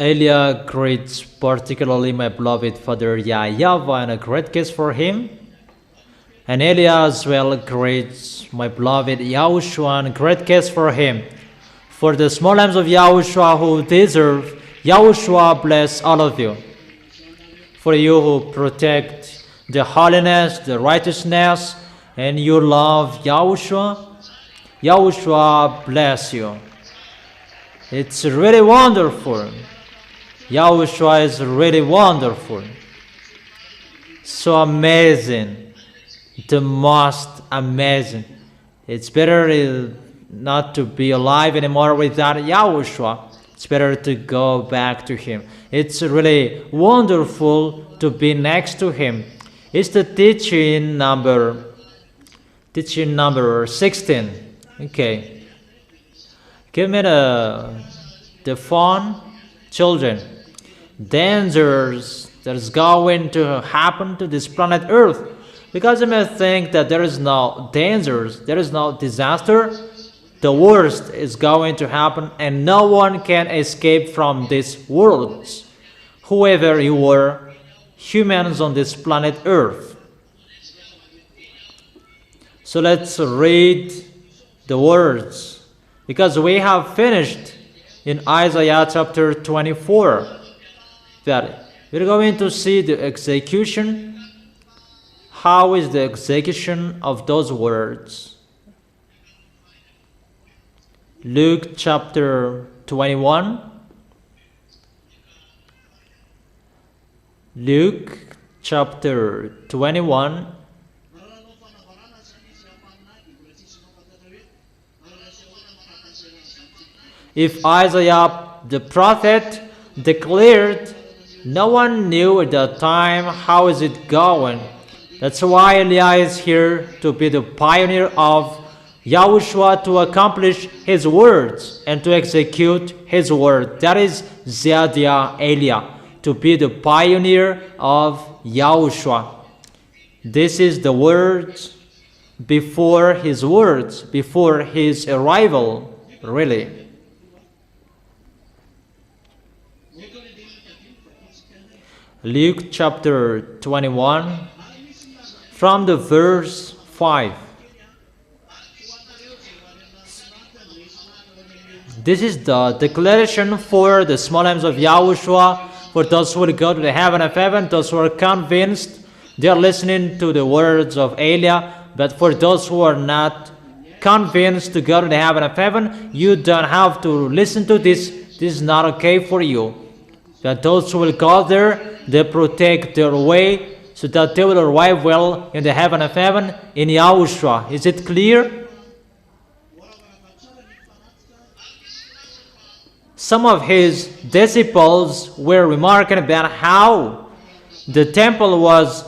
Elia greets particularly my beloved father YAHVAH, and a great kiss for him. And Elia as well greets my beloved YAHOSHUAH, and a great kiss for him. For the small lambs of YAHOSHUAH who deserve, YAHOSHUAH bless all of you. For you who protect the holiness, the righteousness, and you love YAHOSHUAH, YAHOSHUAH bless you. It's really wonderful. YAHOSHUAH is really wonderful. So amazing. The most amazing. It's better not to be alive anymore without YAHOSHUAH. It's better to go back to Him. It's really wonderful to be next to Him. It's the teaching number 16. Okay. Give me the phone, children. Dangers that is going to happen to this planet Earth. Because you may think that there is no dangers, there is no disaster. The worst is going to happen and no one can escape from this world. Whoever you are, humans on this planet Earth. So let's read the words. Because we have finished in Isaiah chapter 24. That we're going to see the execution. How is the execution of those words? Luke chapter 21. Luke chapter 21. If Isaiah the prophet declared, no one knew at that time how is it going. That's why Elia is here to be the pioneer of YAHOSHUAH, to accomplish his words and to execute his word. That is Ziadia Elia, to be the pioneer of YAHOSHUAH. This is the words, before his arrival, really. Luke chapter 21, from the verse 5. This is the declaration for the small lambs of YAHOSHUAH, for those who will go to the heaven of heaven, those who are convinced, they are listening to the words of Elia. But for those who are not convinced to go to the heaven of heaven, you don't have to listen to this. This is not okay for you. But those who will go there, they protect their way so that they will arrive well in the heaven of heaven in YAHOSHUAH. Is it clear? Some of his disciples were remarking about how the temple was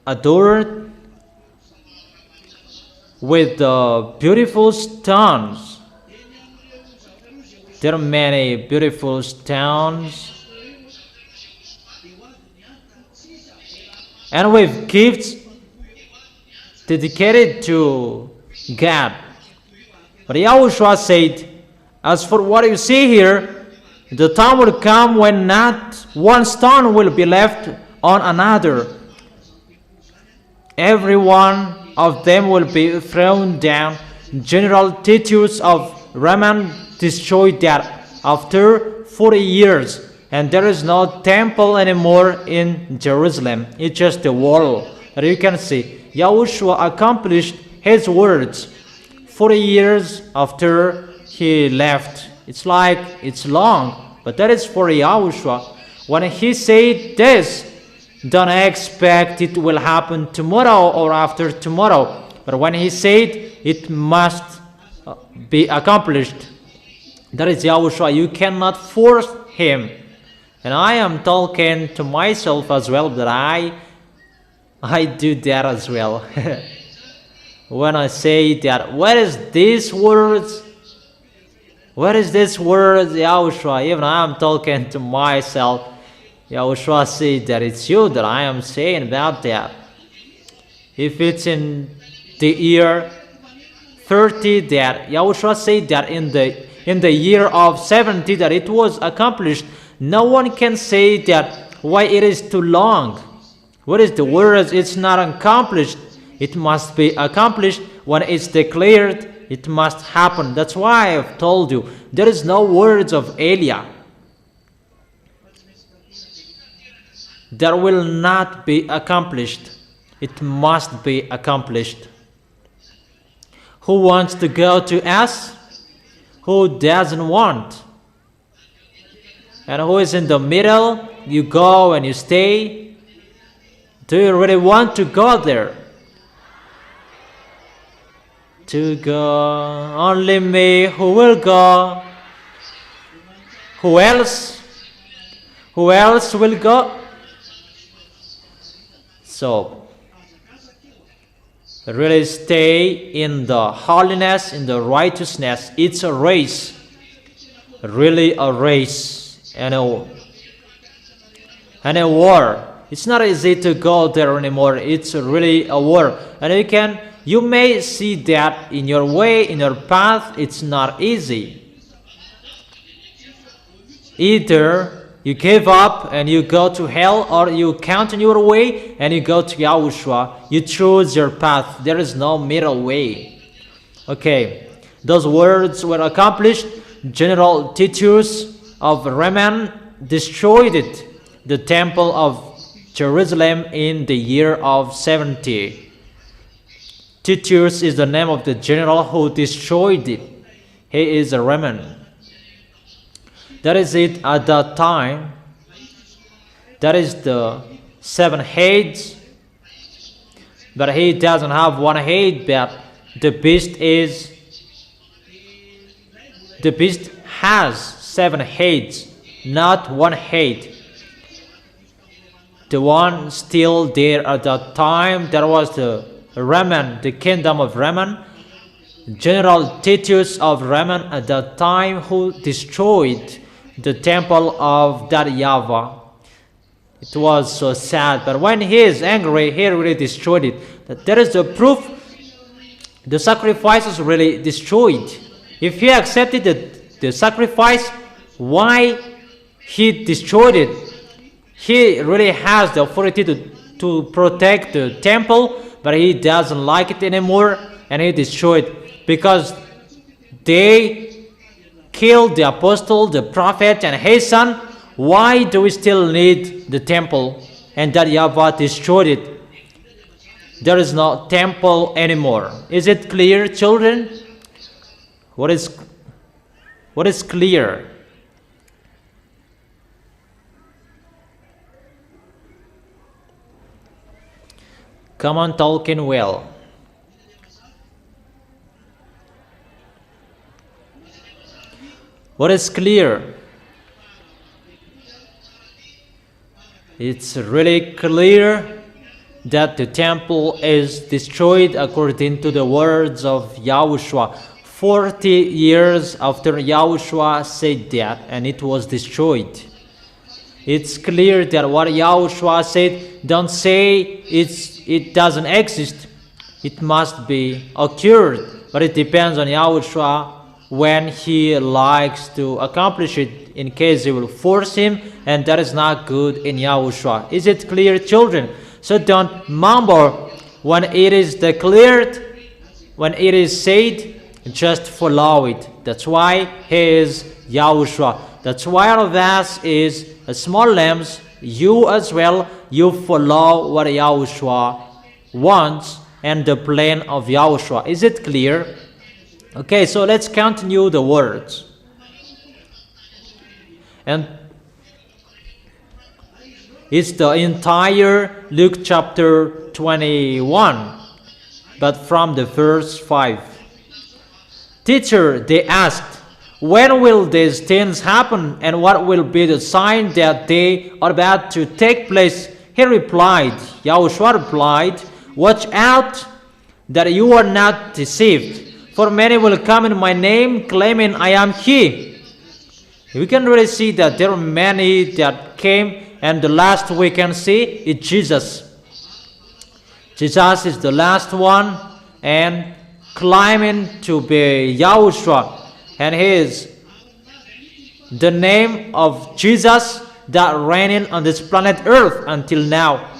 adored with beautiful stones. There are many beautiful stones. And with gifts dedicated to God. But YAHOSHUAH said, as for what you see here, the time will come when not one stone will be left on another. Every one of them will be thrown down. General Titus of Roman destroyed that after 40 years. And there is no temple anymore in Jerusalem. It's just a wall that you can see. YAHOSHUAH accomplished his words 40 years after he left. It's like it's long, but that is for YAHOSHUAH. When he said this, don't expect it will happen tomorrow or after tomorrow. But when he said it must be accomplished, that is YAHOSHUAH. You cannot force him. And I am talking to myself as well, that I do that as well. When I say that, what is these words? What is this word, YAHOSHUAH? Even I am talking to myself. YAHOSHUAH said that it's you that I am saying about that. If it's in the year 30, that YAHOSHUAH said that in the year of 70 that it was accomplished. No one can say that why it is too long. What is the word? It's not accomplished. It must be accomplished. When it's declared, it must happen. That's why I've told you there is no words of Elia that will not be accomplished. It must be accomplished. Who wants to go to S? Who doesn't want? And who is in the middle? You go and you stay. Do you really want to go there? To go, only me. Who will go? Who else? Who else will go? So, really stay in the holiness, in the righteousness. It's a race, really a race, and a war. It's not easy to go there anymore. It's really a war, and you may see that in your way, in your path. It's not easy. Either you give up and you go to hell, or you continue your way and you go to Yahushua. You choose your path. There is no middle way. Okay, those words were accomplished. General Titus of Roman destroyed the temple of Jerusalem in the year of 70. Titus is the name of the general who destroyed it. He is a Roman. That is it at that time. That is the 7 heads. But he doesn't have 1 head, but the beast has 7 heads, not 1 head. The one still there at that time, that was the Roman, the kingdom of Roman. General Titus of Roman at that time, who destroyed the temple of that YAHVAH. It was so sad, but when he is angry, he really destroyed it. That there is the proof. The sacrifices really destroyed. If he accepted the sacrifice, why he destroyed it? He really has the authority to protect the temple, but he doesn't like it anymore, and he destroyed it because they killed the apostle, the prophet, and his son. Why do we still need the temple? And that YAHVAH destroyed it. There is no temple anymore. Is it clear, children? What is clear? Come on, talking well. What is clear? It's really clear that the temple is destroyed according to the words of YAHOSHUAH. 40 years after YAHOSHUAH said that, and it was destroyed. It's clear that what YAHOSHUAH said, don't say it doesn't exist. It must be occurred, but it depends on YAHOSHUAH when he likes to accomplish it, in case he will force him, and that is not good in YAHOSHUAH. Is it clear, children? So don't mumble when it is declared, when it is said, just follow it. That's why he is YAHOSHUAH. That's why all of us is a small lambs. You as well, you follow what YAHOSHUAH wants and the plan of YAHOSHUAH. Is it clear? Okay, so let's continue the words. And it's the entire Luke chapter 21, but from the verse 5. Teacher, they asked, when will these things happen, and what will be the sign that they are about to take place? He replied, YAHOSHUAH replied, watch out that you are not deceived. For many will come in my name, claiming I am he. We can really see that there are many that came, and the last we can see is Jesus. Jesus is the last one, and claiming to be YAHOSHUAH, and he is the name of Jesus that reigning on this planet Earth until now.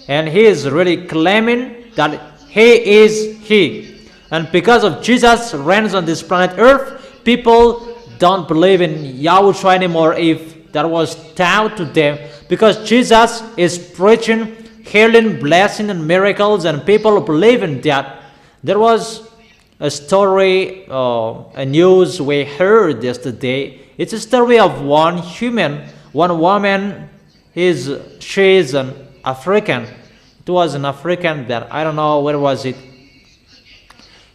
And he is really claiming that he is he. And because of Jesus reigns on this planet Earth, people don't believe in YAHOSHUAH anymore if that was taught to them. Because Jesus is preaching healing, blessing, and miracles, and people believe in that. There was a story, a news we heard yesterday. It's a story of one woman. She is an African. It was an African that I don't know where was it.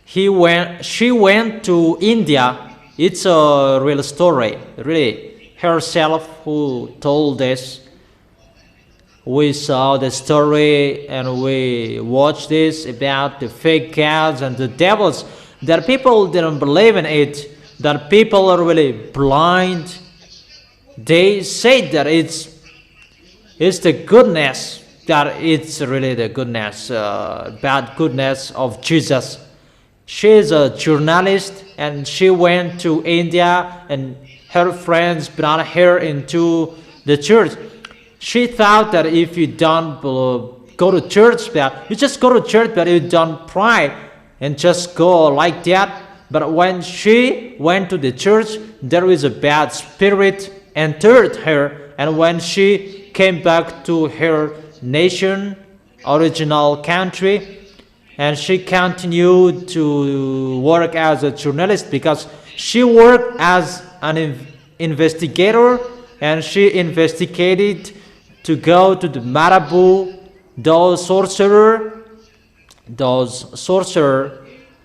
She went to India. It's a real story, really herself who told this. We saw the story and we watched this about the fake gods and the devils, that people didn't believe in it, that people are really blind. They say that it's the goodness, that it's really the goodness, bad goodness of Jesus. She is a journalist and she went to India and her friends brought her into the church. She thought that if you don't go to church, that you just go to church, but you don't pray and just go like that. But when she went to the church, there is a bad spirit entered her, and when she came back to her nation, original country, and she continued to work as a journalist because she worked as an investigator, and she investigated to go to the Marabu, those sorcerer.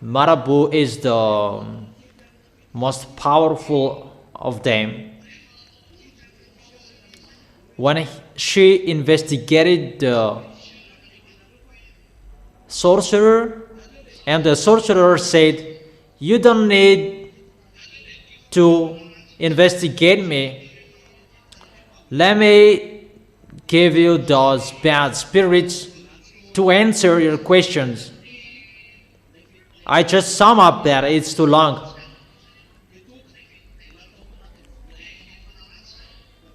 Marabu is the most powerful of them. When she investigated the sorcerer, and the sorcerer said, "You don't need to investigate me. Let me give you those bad spirits to answer your questions." I just sum up that, it's too long.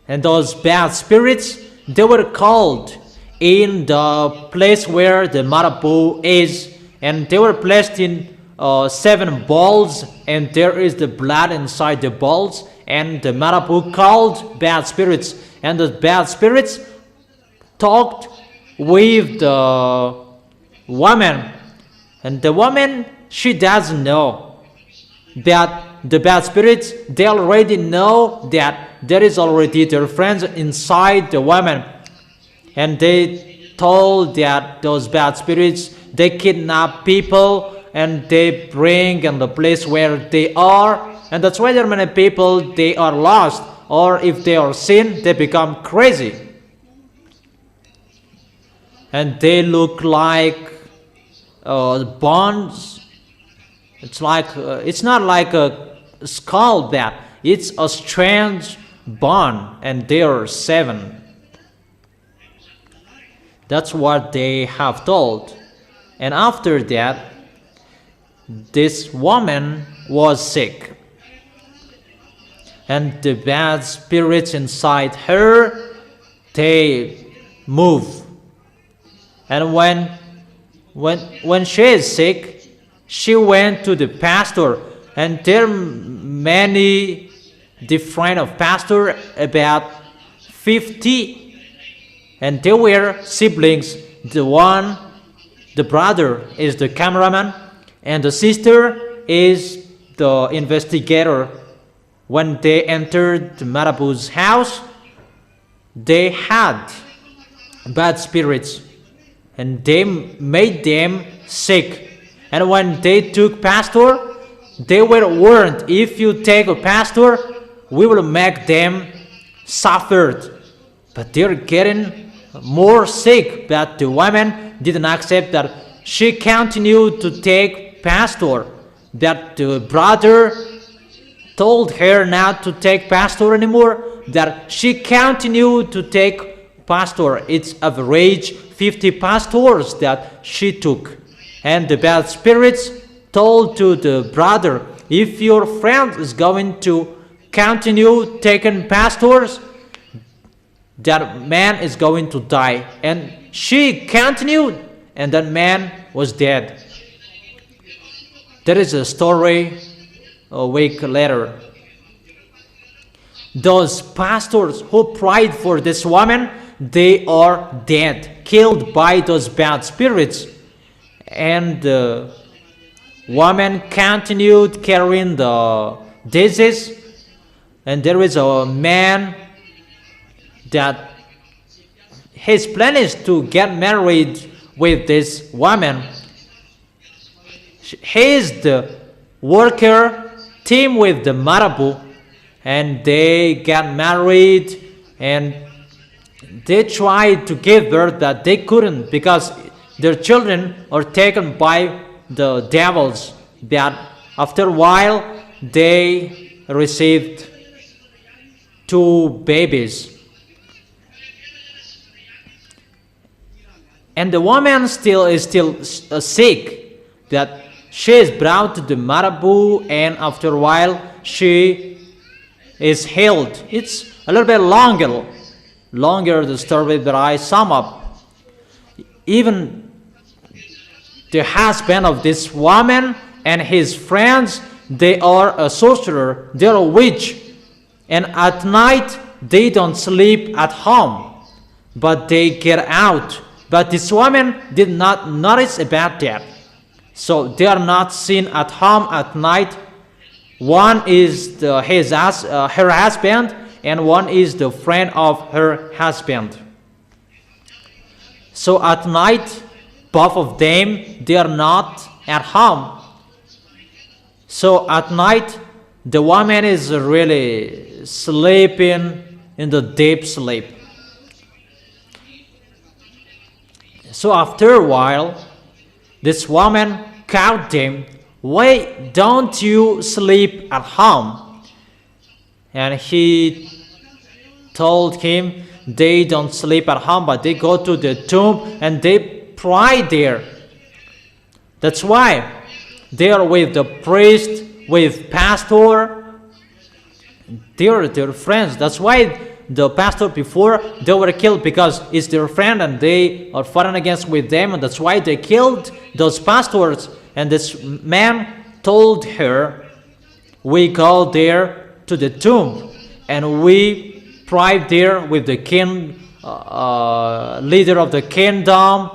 And those bad spirits, they were called in the place where the Marabu is, and they were placed in 7 balls, and there is the blood inside the balls, and the Marabu called bad spirits, and the bad spirits talked with the woman, and the woman, she doesn't know that the bad spirits, they already know that there is already their friends inside the woman, and they told that those bad spirits, they kidnap people and they bring in the place where they are, and that's why there are many people, they are lost, or if they are sin, they become crazy. And they look like bones. It's like it's not like a skull bat. It's a strange bone, and there are 7. That's what they have told. And after that, this woman was sick, and the bad spirits inside her, they move. And when she is sick, she went to the pastor, and there are many different of pastor, about 50, and they were siblings. The brother is the cameraman, and the sister is the investigator. When they entered the Marabu's house, they had bad spirits, and they made them sick. And when they took pastor, they were warned, if you take a pastor, we will make them suffered. But they're getting more sick. But the woman didn't accept that. She continued to take pastor. That the brother told her not to take pastor anymore. That she continued to take pastor. It's average 50 pastors that she took. And the bad spirits told to the brother, if your friend is going to continue taking pastors, that man is going to die. And she continued, and that man was dead. There is a story a week later. Those pastors who prayed for this woman, they are dead, killed by those bad spirits. And the woman continued carrying the disease. And there is a man that his plan is to get married with this woman. He is the worker team with the marabu, and they got married, and they tried to give birth, that they couldn't because their children are taken by the devils. That after a while they received 2 babies. And the woman is still sick, that she is brought to the marabu, and after a while she is healed. It's a little bit longer the story, but I sum up. Even the husband of this woman and his friends, they are a sorcerer, they are a witch, and at night they don't sleep at home, but they get out. But this woman did not notice about that. So they are not seen at home at night. One is her husband, and one is the friend of her husband. So at night, both of them, they are not at home. So at night, the woman is really sleeping in the deep sleep. So after a while, this woman caught them. Why don't you sleep at home? And he told him they don't sleep at home, but they go to the tomb and they pray there. That's why they are with the priest, with pastor. They are their friends. That's why the pastor before, they were killed because it's their friend and they are fighting against with them, and that's why they killed those pastors. And this man told her, we go there to the tomb and we pray there with the king, leader of the kingdom.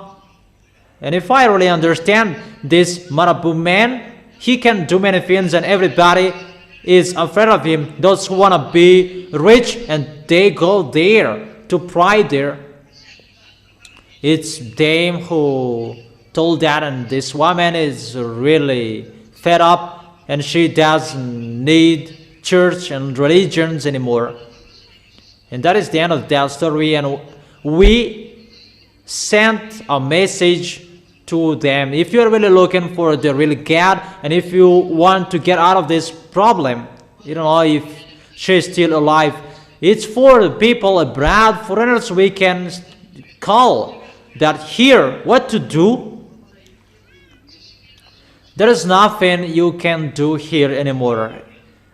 And if I really understand this marabu man, he can do many things and everybody is afraid of him. Those who want to be rich, and they go there to pray there. It's them who told that, and this woman is really fed up, and she doesn't need church and religions anymore. And that is the end of that story. And we sent a message to them. If you're really looking for the real God, and if you want to get out of this problem, you don't know if she's still alive, it's for the people abroad, foreigners. We can call that here what to do. There is nothing you can do here anymore.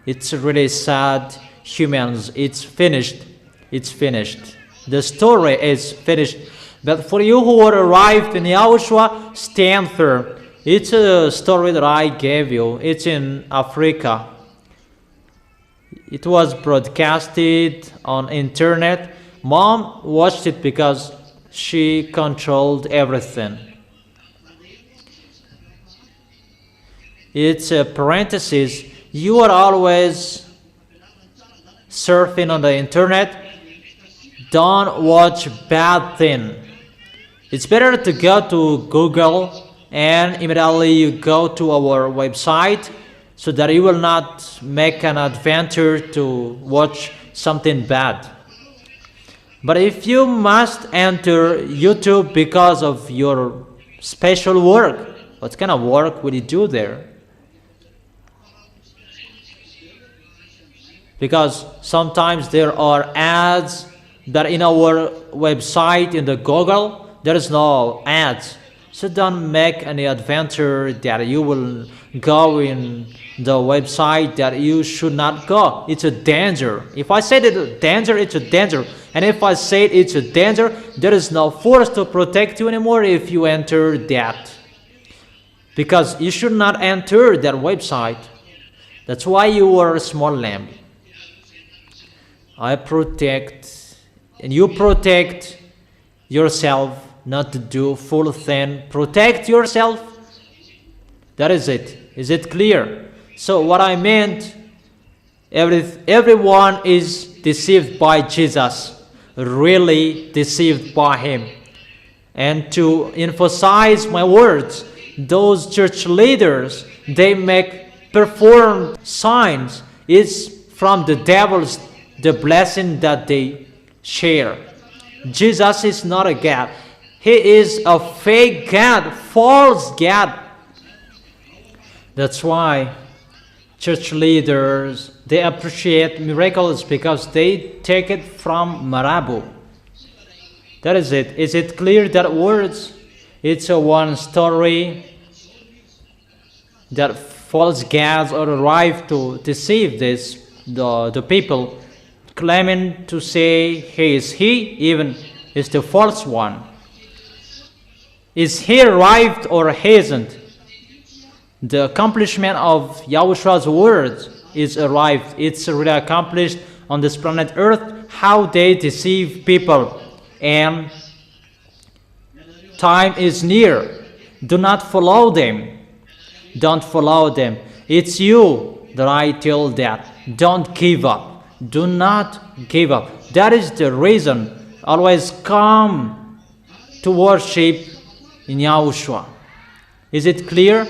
It's really sad. Humans, it's finished. It's finished. The story is finished. But for you who are arrived in YAHOSHUAH, stand firm. It's a story that I gave you. It's in Africa. It was broadcasted on internet. Mom watched it because she controlled everything. It's a parenthesis. You are always surfing on the internet. Don't watch bad thing. It's better to go to Google and immediately you go to our website, so that you will not make an adventure to watch something bad. But if you must enter YouTube because of your special work, what kind of work will you do there? Because sometimes there are ads that in our website, in the Google, there is no ads. So don't make any adventure that you will go in the website that you should not go. It's a danger. If I say that it's a danger, it's a danger. And if I say it's a danger, there is no force to protect you anymore if you enter that. Because you should not enter that website. That's why you are a small lamb. I protect, and you protect yourself, not to do full thing. Protect yourself. That is it. Is it clear? So what I meant, everyone is deceived by Jesus, really deceived by him. And to emphasize my words, those church leaders, they perform signs. It's from the devil's the blessing that they share. Jesus is not a God. He is a fake God, false God. That's why church leaders, they appreciate miracles because they take it from Marabu. That is it. Is it clear that words? It's a one story that false gods are arrived to deceive the people, claiming to say he is he, even is the false one. Is he arrived or he isn't? The accomplishment of Yahushua's words is arrived. It's really accomplished on this planet Earth, how they deceive people. And time is near. Do not follow them. Don't follow them. It's you that I tell that. Don't give up. Do not give up. That is the reason. Always come to worship in Yahushua. Is it clear?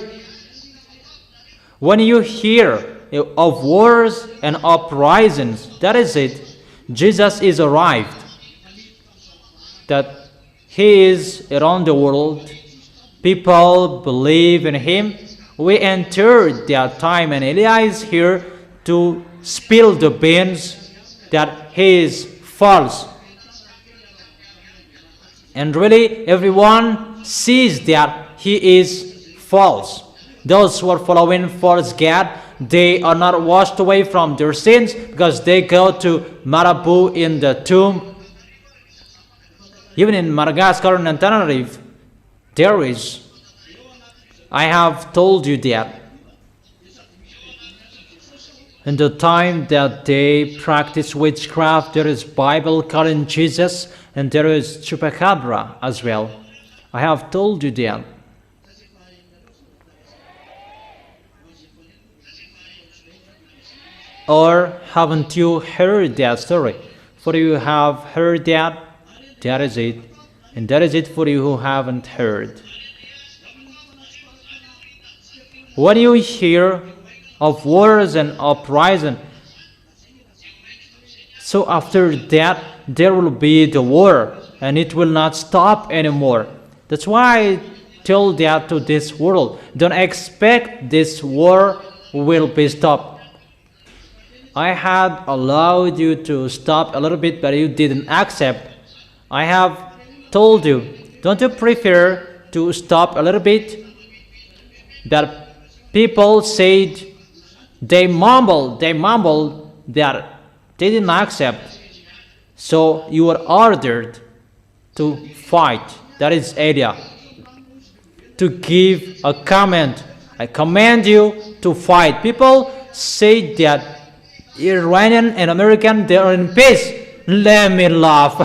When you hear of wars and uprisings, that is it. Jesus is arrived. That he is around the world. People believe in him. We entered that time, and Eliah is here to spill the beans that he is false. And really, everyone sees that he is false. Those who are following false God, they are not washed away from their sins because they go to Marabu in the tomb. Even in Madagascar and Tenerife, there is. I have told you that. In the time that they practice witchcraft, there is Bible calling Jesus, and there is Chupacabra as well. I have told you that. Or haven't you heard that story? For you have heard that, that is it. And that is it for you who haven't heard. When you hear of wars and uprising, so after that there will be the war, and it will not stop anymore. That's why I tell that to this world. Don't expect this war will be stopped. I had allowed you to stop a little bit, but you didn't accept. I have told you, don't you prefer to stop a little bit? That people said, they mumbled that they didn't accept. So you were ordered to fight. That is area. To give a comment. I command you to fight. People say that Iranian and American, they are in peace. Let me laugh.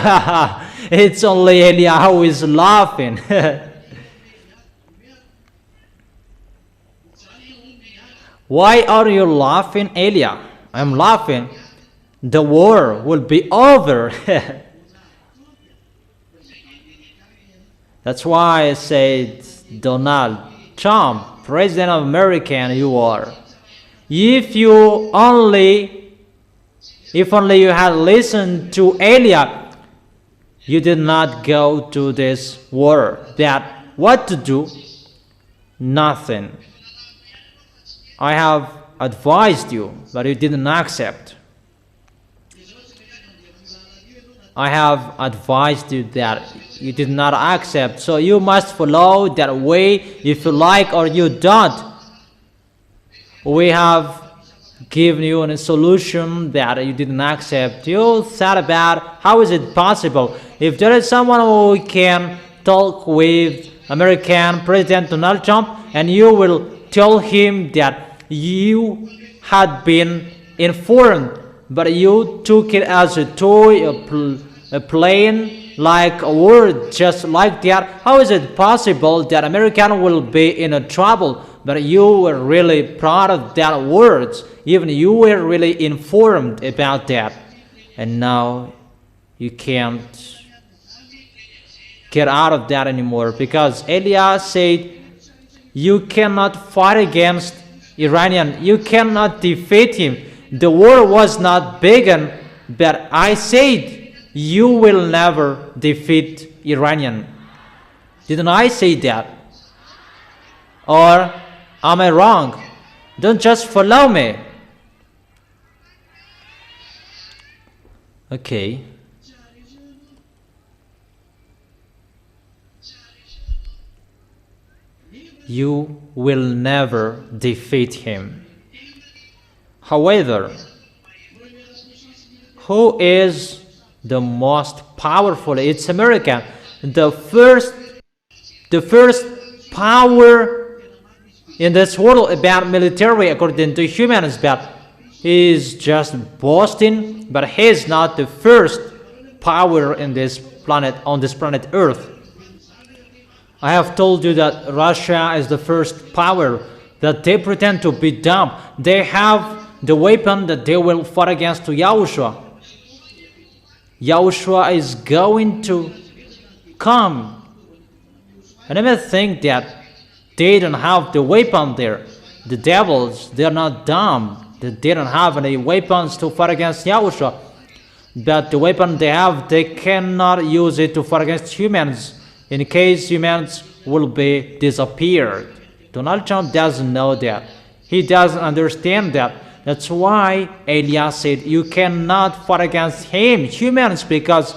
It's only Elia who is laughing. Why are you laughing, Elia? I'm laughing. The war will be over. That's why I said, Donald Trump, President of America, you are. If only you had listened to Elia, you did not go to this war. That what to do? Nothing. I have advised you, but you didn't accept. I have advised you that you did not accept, so you must follow that way if you like or you don't. We have given you a solution that you didn't accept. You thought about how is it possible if there is someone who can talk with American President Donald Trump and you will tell him that you had been informed, but you took it as a toy, a plain like a word just like that. How is it possible that American will be in a trouble, but you were really proud of that words, even you were really informed about that, and now you can't get out of that anymore, because Eliah said you cannot fight against Iranian, you cannot defeat him. The war was not begun, but I said you will never defeat Iranian. Didn't I say that? Or am I wrong? Don't just follow me. Okay. You will never defeat him. However, who is the most powerful? It's America. The first power in this world about military, according to humans, but he is just boasting, but he is not the first power in this planet, on this planet Earth. I have told you that Russia is the first power, that they pretend to be dumb. They have the weapon that they will fight against to YAHOSHUAH. YAHOSHUAH is going to come. I never think that they don't have the weapon there. The devils, they're not dumb. They don't have any weapons to fight against YAHOSHUAH. But the weapon they have, they cannot use it to fight against humans, in case humans will be disappeared. Donald Trump doesn't know that. He doesn't understand that. That's why Eliah said you cannot fight against humans, because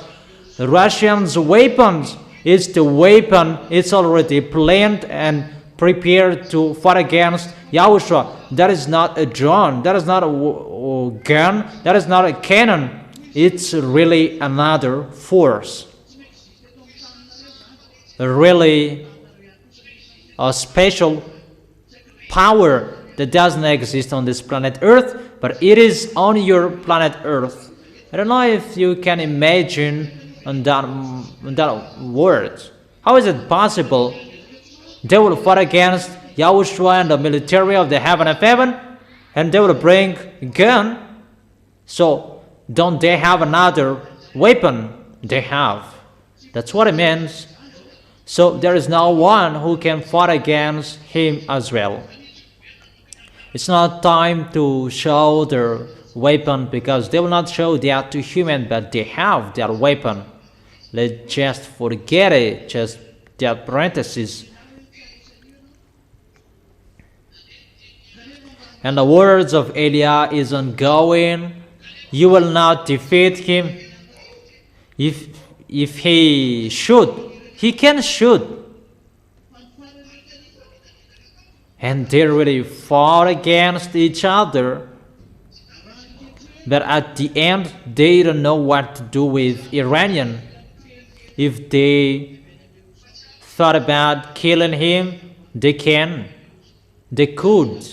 the Russians' weapons is the weapon. It's already planned and prepared to fight against YAHOSHUAH. That is not a drone. That is not a gun. That is not a cannon. It's really another force. Really a special power that doesn't exist on this planet Earth, but it is on your planet Earth. I don't know if you can imagine on that word. How is it possible they will fight against YAHOSHUAH and the military of the heaven of heaven, and they will bring a gun? So don't they have another weapon? They have. That's what it means. So there is no one who can fight against him as well. It's not time to show their weapon, because they will not show that to human, but they have their weapon. Let's just forget it, just that parenthesis. And the words of Eliah is ongoing. You will not defeat him. If he should, he can shoot. And they really fought against each other. But at the end, they don't know what to do with Iranian. If they thought about killing him, they can. They could.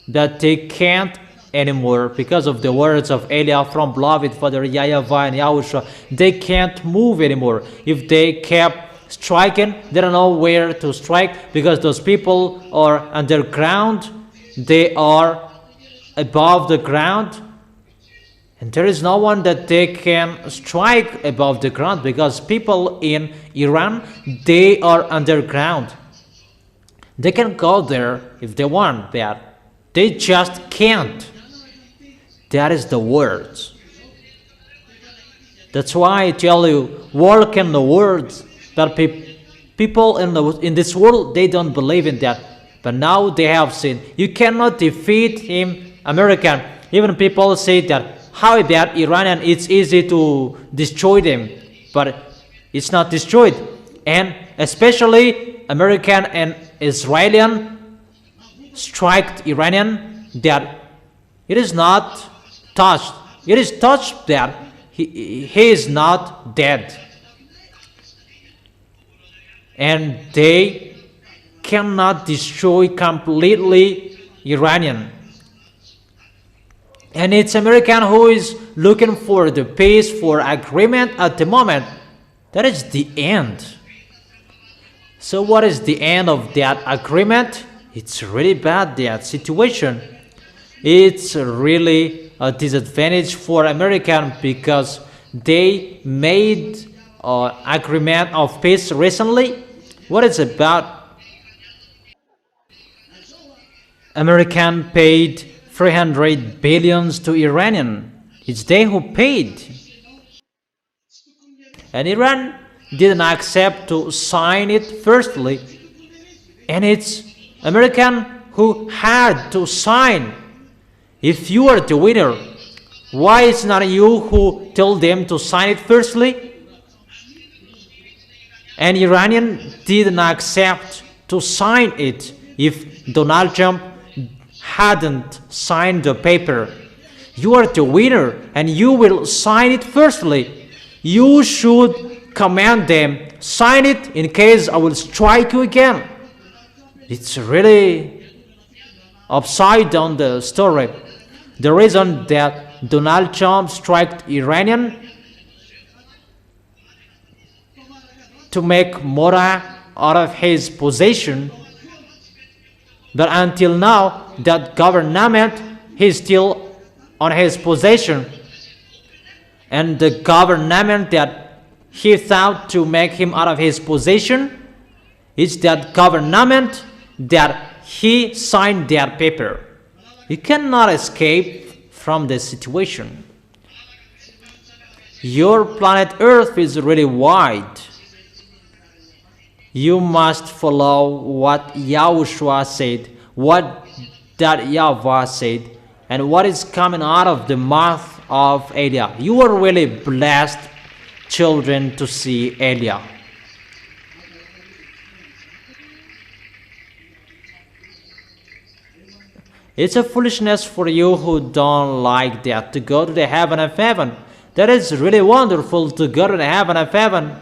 But they can't anymore, because of the words of Eliah from beloved Father YAHVAH and YAHOSHUAH. They can't move anymore. If they kept striking, they don't know where to strike, because those people are underground, they are above the ground, and there is no one that they can strike above the ground, because people in Iran, they are underground. They can go there if they want, but they just can't. That is the words. That's why I tell you, walk in the words. But people in this world, they don't believe in that. But now they have seen. You cannot defeat him, American. Even people say that, how about Iranian? It's easy to destroy them, but it's not destroyed. And especially American and Israeli strike Iranian, that it is not touched. It is touched that he is not dead. And they cannot destroy completely Iranian. And it's American who is looking for the peace, for agreement at the moment. That is the end. So what is the end of that agreement? It's really bad, that situation. It's really a disadvantage for American because they made an agreement of peace recently. What it's about? American paid 300 billions to Iranian. It's they who paid. And Iran didn't accept to sign it firstly. And it's American who had to sign. If you are the winner, why is not you who told them to sign it firstly? And Iranian didn't accept to sign it if Donald Trump hadn't signed the paper. You are the winner and you will sign it firstly. You should command them, sign it in case I will strike you again. It's really upside down the story. The reason that Donald Trump struck Iranian to make Mora out of his possession, but until now that government is still on his possession, and the government that he thought to make him out of his possession is that government that he signed that paper. You cannot escape from this situation. Your planet Earth is really wide. You must follow what YAHOSHUAH said, what that YAHVAH said, and what is coming out of the mouth of Elia. You are really blessed children to see Elia. It's a foolishness for you who don't like that to go to the heaven of heaven. That is really wonderful to go to the heaven of heaven.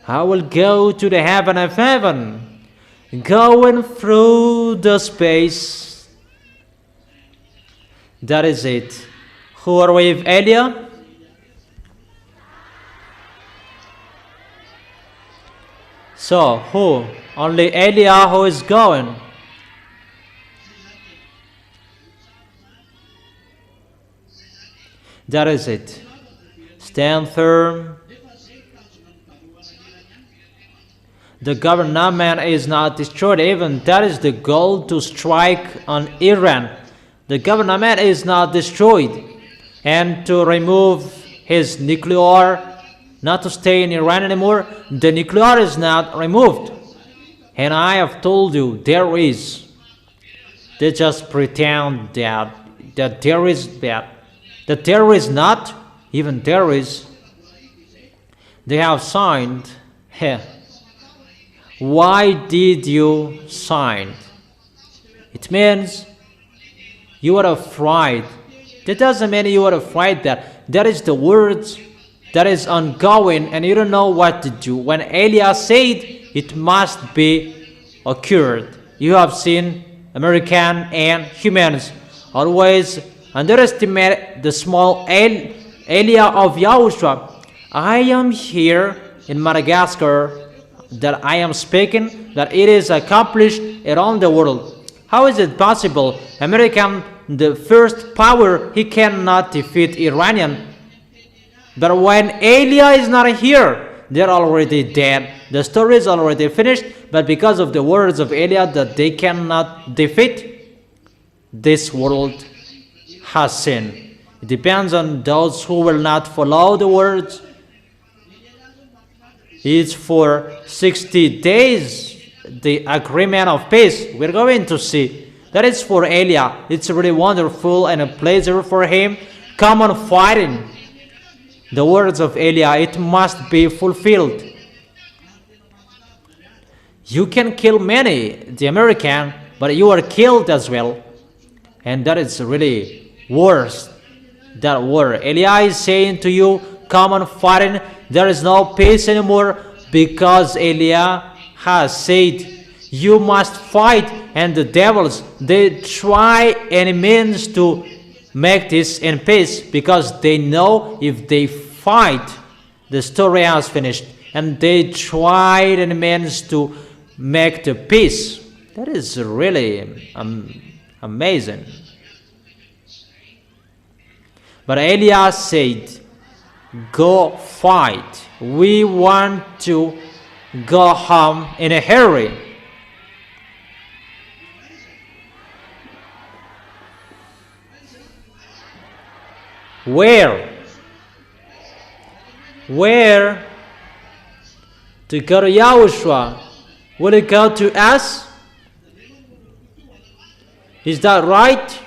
I will go to the heaven of heaven, going through the space. That is it. Who are with Elia? So, who? Only Elia who is going. That is it. Stand firm. The government is not destroyed. Even that is the goal, to strike on Iran. The government is not destroyed. And to remove his nuclear, not to stay in Iran anymore, the nuclear is not removed. And I have told you, there is. They just pretend that there is that. That there is not, even there is. They have signed. Why did you sign? It means you are afraid. That doesn't mean you are afraid that is the words that is ongoing and you don't know what to do. When Elia said it must be occurred. You have seen American and humans always underestimate the small Elia of YAHOSHUAH. I am here in Madagascar, that I am speaking, that it is accomplished around the world. How is it possible? American, the first power, he cannot defeat Iranian. But when Elia is not here, they're already dead. The story is already finished, but because of the words of Elia that they cannot defeat, this world has sinned. It depends on those who will not follow the words. It's for 60 days, the agreement of peace. We're going to see. That is for Elia. It's really wonderful and a pleasure for him come on fighting. The words of Elijah, it must be fulfilled. You can kill many, the American, but you are killed as well. And that is really worse. That word. Elijah is saying to you, come on fighting. There is no peace anymore because Elijah has said, you must fight. And the devils, they try any means to make this in peace because they know if they fight, the story has finished. And they tried any means to make the peace. That is really amazing. But Elijah said, go fight. We want to go home in a hurry. Where? To go to YAHOSHUAH. Will it go to us? Is that right?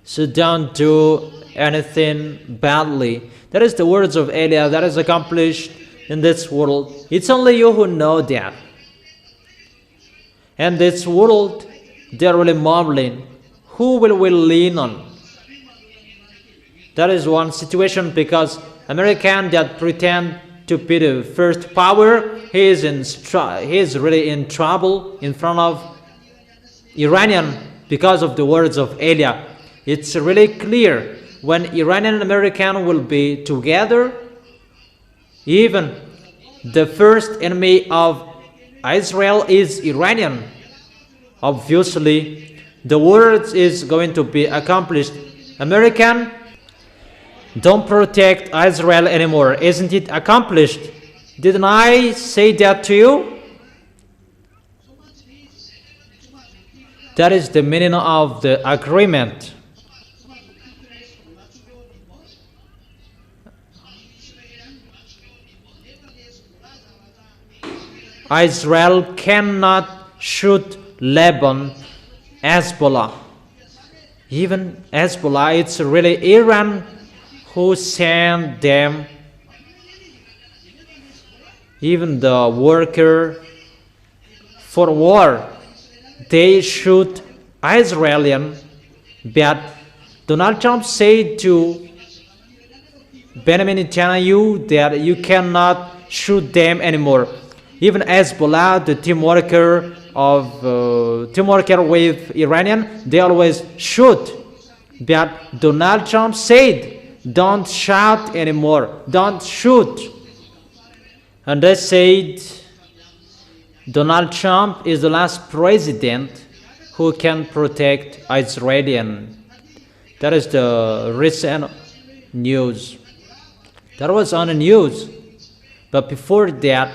So don't do anything badly. That is the words of Elijah that is accomplished in this world. It's only you who know that. And this world, they're really mumbling. Who will we lean on? That is one situation because American that pretend to be the first power, he is really in trouble in front of Iranian because of the words of Elijah. It's really clear when Iranian and American will be together, even the first enemy of Israel is Iranian. Obviously, the words is going to be accomplished. American don't protect Israel anymore. Isn't it accomplished? Didn't I say that to you? That is the meaning of the agreement. Israel cannot shoot Lebanon, Hezbollah. Even Hezbollah, it's really Iran who sent them. Even the worker for war, they shoot Israelian. But Donald Trump said to Benjamin Netanyahu that you cannot shoot them anymore. Even Hezbollah, the team worker with Iranian, they always shoot. But Donald Trump said, don't shout anymore, don't shoot. And they said, Donald Trump is the last president who can protect Israelian. That is the recent news. That was on the news. But before that,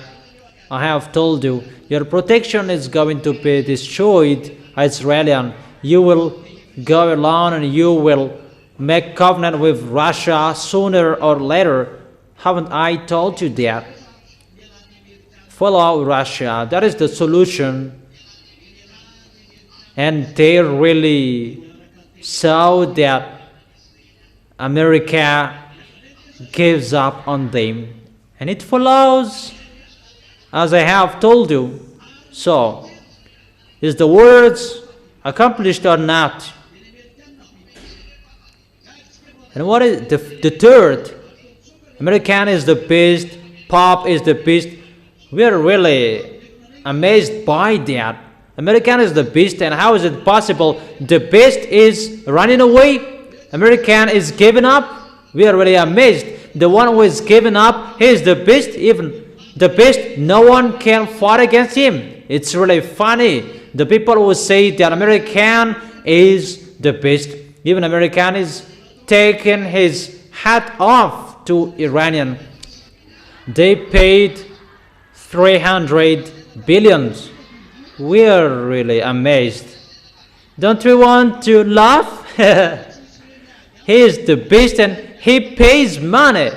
I have told you, your protection is going to be destroyed, Israelian. You will go alone and you will make covenant with Russia sooner or later. Haven't I told you that? Follow Russia. That is the solution. And they really saw that America gives up on them. And it follows, as I have told you. So, is the words accomplished or not? And what is the third? American is the best, Pop is the best. We are really amazed by that. American is the best, and how is it possible? The best is running away. American is giving up. We are really amazed. The one who is giving up, he is the best. Even the best, no one can fight against him. It's really funny. The people who say that American is the best, even American is taking his hat off to Iranian. They paid 300 billions. We are really amazed. Don't we want to laugh? He is the best and he pays money.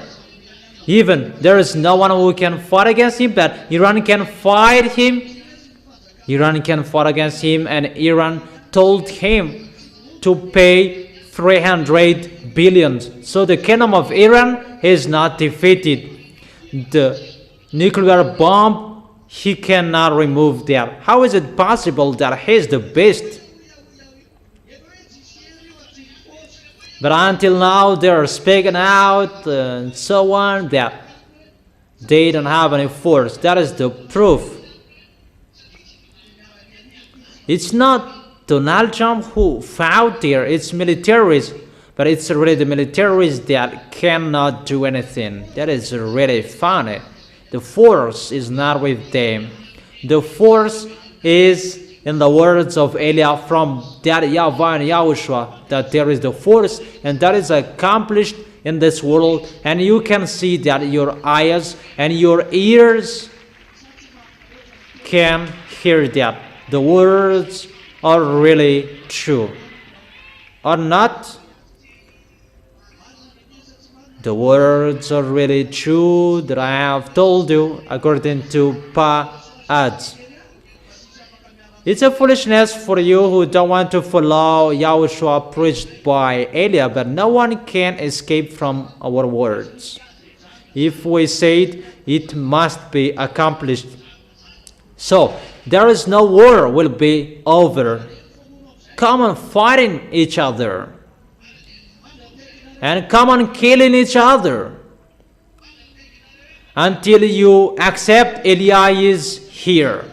Even there is no one who can fight against him, but Iran can fight him. Iran can fight against him, and Iran told him to pay 300 billion. So the kingdom of Iran is not defeated. The nuclear bomb, he cannot remove that. How is it possible that he is the best? But until now, they're speaking out and so on that they don't have any force. That is the proof. It's not Donald Trump who fought there, it's militaries. But it's really the militaries that cannot do anything. That is really funny. The force is not with them. The force is, in the words of Elia from that YAHVAH and YAHOSHUAH, that there is the force and that is accomplished in this world, and you can see that your eyes and your ears can hear that. The words are really true. Or not? The words are really true that I have told you according to Ads. It's a foolishness for you who don't want to follow YAHOSHUAH preached by Elia, but no one can escape from our words. If we say it, it must be accomplished. So, there is no war will be over. Come on fighting each other. And come on killing each other. Until you accept Elia is here.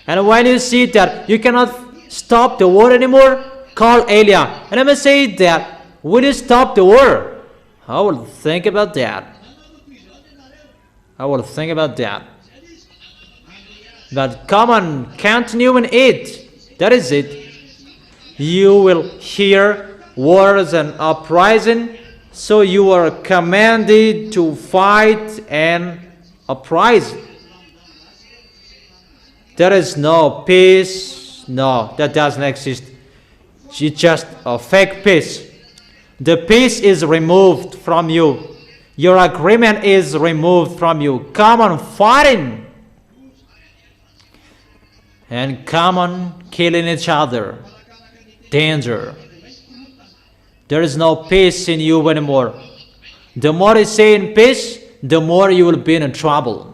And when you see that you cannot stop the war anymore, call Elia. And I must say that, will you stop the war? I will think about that. I will think about that. But come on, continue in it. That is it. You will hear wars and uprising, so you are commanded to fight and uprising. There is no peace. No, that doesn't exist. It's just a fake peace. The peace is removed from you. Your agreement is removed from you. Come on fighting. And come on killing each other. Danger. There is no peace in you anymore. The more you say in peace, the more you will be in trouble.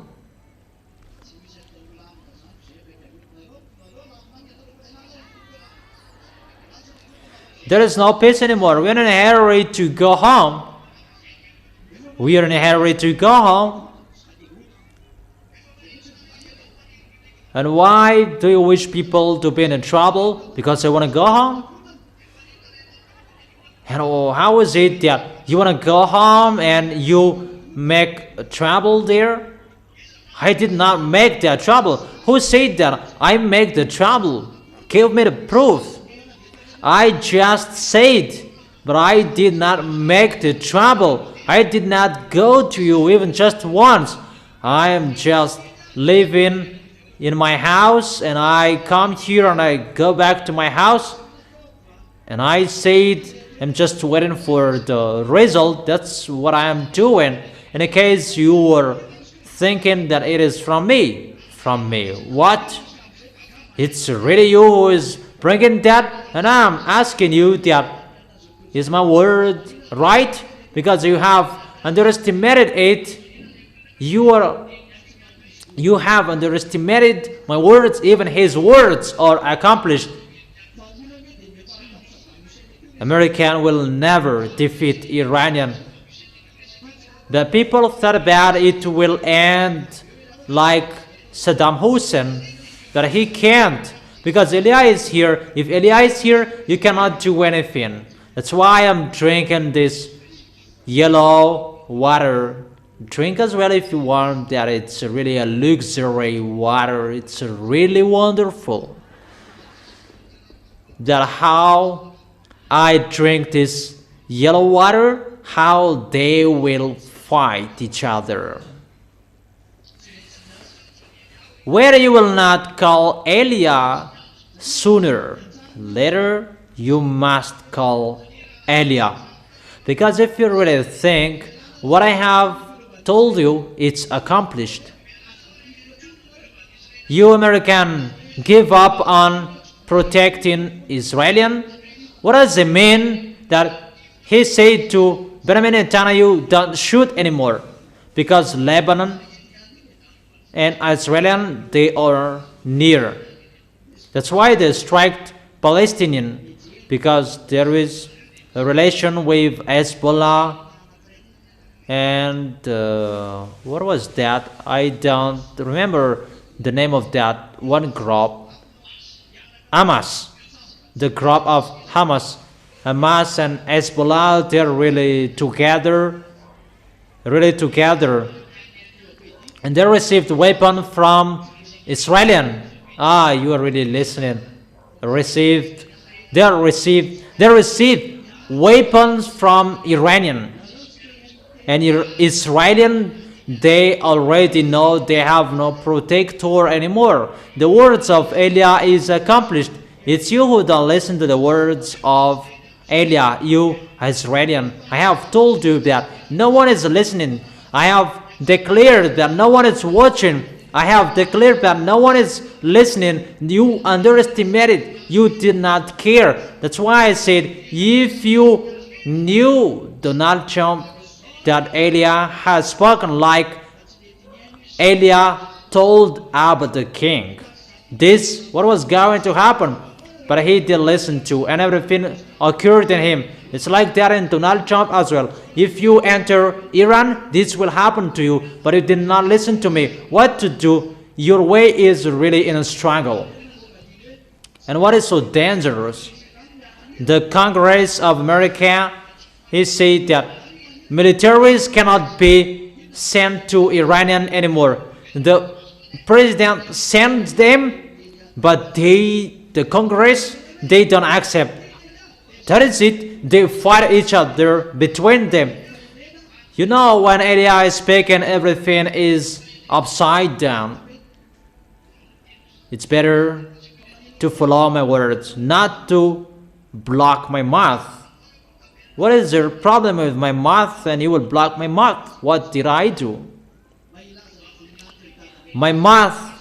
There is no peace anymore. We are in a hurry to go home. We are in a hurry to go home. And why do you wish people to be in trouble? Because they want to go home? And how is it that you want to go home and you make trouble there? I did not make that trouble. Who said that I make the trouble? Give me the proof. I just said, but I did not make the trouble. I did not go to you even just once. I am just living in my house, and I come here and I go back to my house, and I said I'm just waiting for the result. That's what I am doing. In case you were thinking that it is from me. From me. What? It's really you who is bringing that, and I'm asking you that, is my word right? Because you have underestimated it. You have underestimated my words. Even his words are accomplished. American will never defeat Iranian. The people thought about it will end like Saddam Hussein, but he can't. Because Elia is here. If Elia is here, you cannot do anything. That's why I'm drinking this yellow water. Drink as well if you want. That it's really a luxury water. It's really wonderful. That how I drink this yellow water, how they will fight each other. Where you will not call Elia sooner, later you must call Elia. Because if you really think what I have told you, it's accomplished. You American give up on protecting Israelian. What does it mean that he said to Benjamin Netanyahu, don't shoot anymore? Because Lebanon and Israel, they are near. That's why they strike Palestinian, because there is a relation with Hezbollah. And what was that? I don't remember the name of that one group. Hamas, the group of Hamas. Hamas and Hezbollah, they're really together. And they received weapon from Israelian. You are really listening. They received weapons from Iranian. And Israelian, they already know they have no protector anymore. The words of Eliah is accomplished. It's you who don't listen to the words of Eliah, you Israelian. I have told you that no one is listening. I have declared that no one is watching. I have declared that no one is listening. You underestimated. You did not care. That's why I said, if you knew Donald Trump, that Eliah has spoken like Eliah told Abba the king. This, what was going to happen? But he did listen to, and everything occurred in him. It's like that in Donald Trump as well. If you enter Iran, this will happen to you, but you did not listen to me. What to do? Your way is really in a struggle. And what is so dangerous? The Congress of America, he said that militaries cannot be sent to Iranian anymore. The president sends them, but the Congress, they don't accept. That is it. They fight each other between them. You know, when Eliah is speaking, everything is upside down. It's better to follow my words, not to block my mouth. What is your problem with my mouth and you will block my mouth? What did I do? My mouth,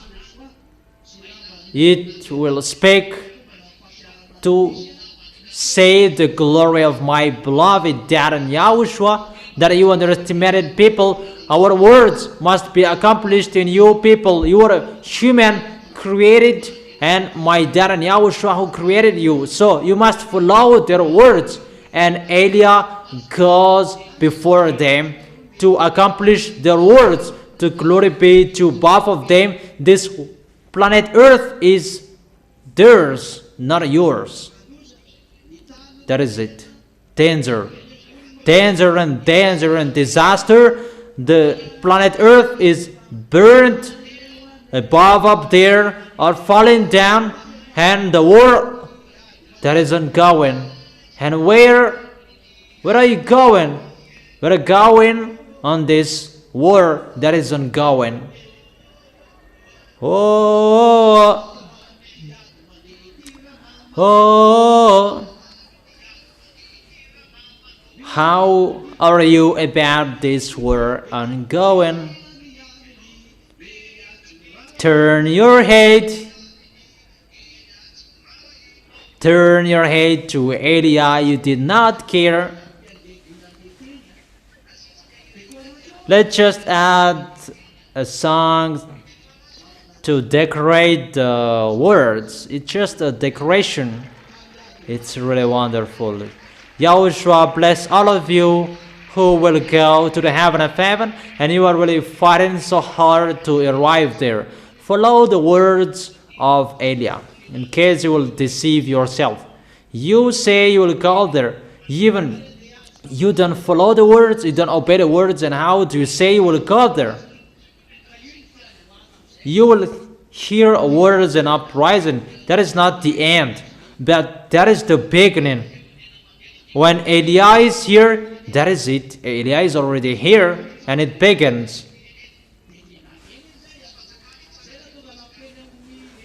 it will speak to say the glory of my beloved dad and YAHOSHUAH, that you underestimated people. Our words must be accomplished in you people. You are human created, and my dad and YAHOSHUAH who created you. So you must follow their words. And Eliah goes before them to accomplish their words, to glory be to both of them. This planet Earth is theirs, not yours. That is it. Danger. Danger and danger and disaster. The planet Earth is burned. Above up there are falling down. And the war that is ongoing. And where are you going? We're going on this war that is ongoing. Oh, how are you about this war ongoing? Turn your head. Turn your head to Eliah. You did not care. Let's just add a song to decorate the words. It's just a decoration. It's really wonderful. YAHOSHUAH bless all of you who will go to the heaven of heaven, and you are really fighting so hard to arrive there. Follow the words of Eliah, in case you will deceive yourself. You say you will go there, even you don't follow the words, you don't obey the words, and how do you say you will go there? You will hear words and uprising. That is not the end, but that is the beginning. When Eliah is here, that is it. Eliah is already here, and it begins.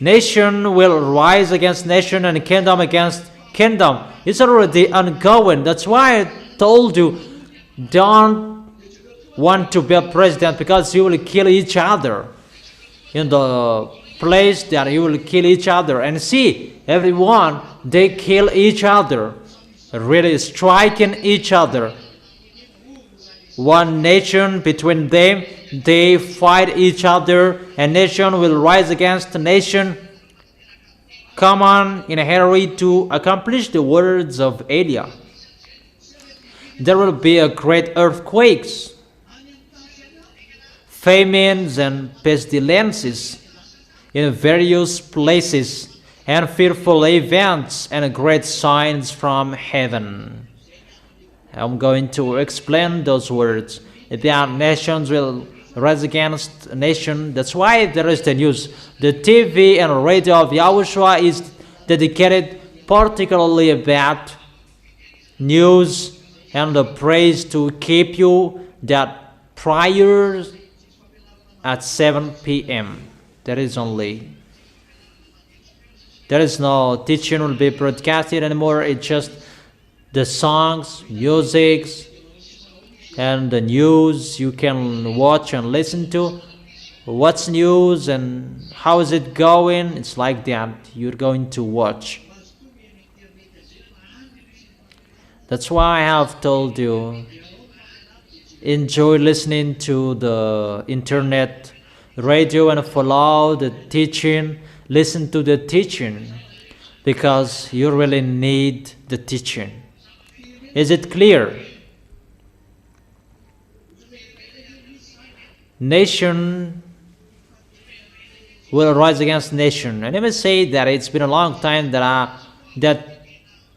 Nation will rise against nation and kingdom against kingdom. It's already ongoing. That's why I told you, don't want to be a president, because you will kill each other in the place that you will kill each other. And see, everyone, they kill each other. really striking each other. One nation between them, they fight each other, and nation will rise against nation. Come on in a hurry to accomplish the words of Elia. There will be a great earthquakes, famines and pestilences in various places, and fearful events and great signs from heaven. I'm going to explain those words. That nations will rise against nation. That's why there is the news. The TV and radio of YAHOSHUAH is dedicated particularly about news and the praise to keep you that prayers at 7 p.m. There is no teaching will be broadcasted anymore. It's just the songs, music, and the news you can watch and listen to. What's news and how is it going? It's like that. You're going to watch. That's why I have told you, enjoy listening to the internet radio and follow the teaching. Listen to the teaching because you really need the teaching. Is it clear? Nation will rise against nation. And let me say that it's been a long time that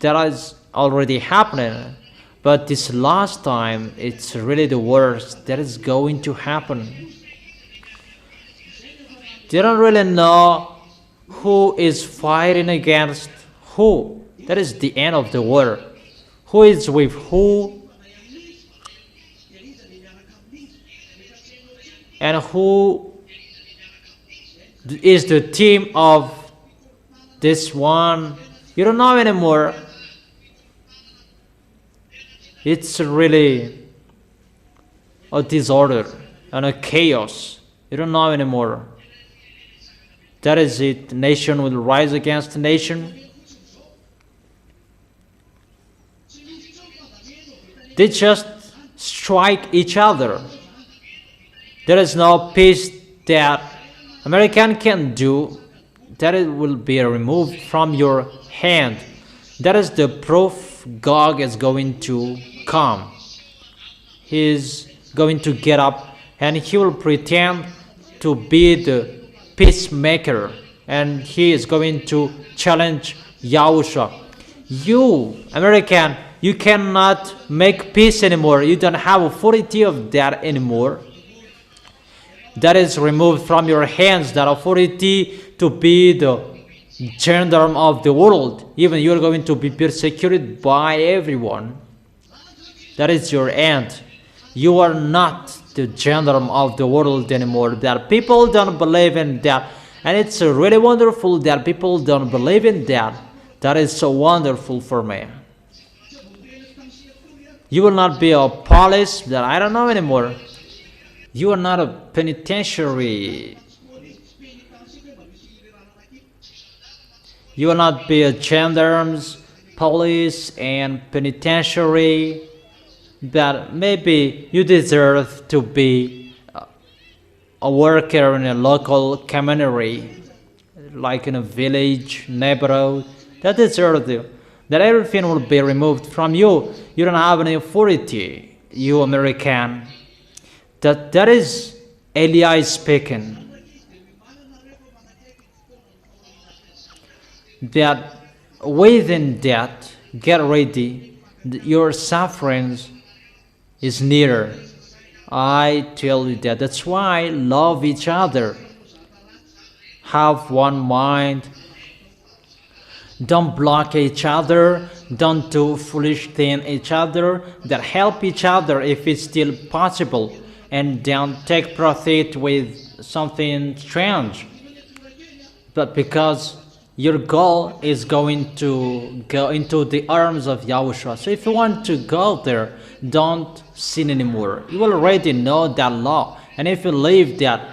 is already happening. But this last time, it's really the worst that is going to happen. They don't really know who is fighting against who. That is the end of the war. Who is with who? And who is the team of this one? You don't know anymore. It's really a disorder and a chaos. You don't know anymore. That is it. Nation will rise against nation. They just strike each other. There is no peace that American can do. That it will be removed from your hand. That is the proof Gog is going to come. He is going to get up and he will pretend to be the peacemaker, and he is going to challenge YAHOSHUAH. You, American, you cannot make peace anymore. You don't have authority of that anymore. That is removed from your hands, that authority to be the gendarme of the world. Even you are going to be persecuted by everyone. That is your end. You are not the gendarme of the world anymore. That people don't believe in that. And it's really wonderful that people don't believe in that. That is so wonderful for me. You will not be a police that I don't know anymore. You are not a penitentiary. You will not be a gendarmes, police, and penitentiary. That maybe you deserve to be a worker in a local community, like in a village, neighborhood. That deserves you. That everything will be removed from you. You don't have any authority, you American. That is Eli speaking. That within that, get ready. Your sufferings is nearer. I tell you that. That's why love each other. Have one mind. Don't block each other. Don't do foolish things each other. That help each other if it's still possible. And don't take profit with something strange. But because your goal is going to go into the arms of YAHOSHUAH. So if you want to go there, don't sin anymore. You already know that law. And if you leave that,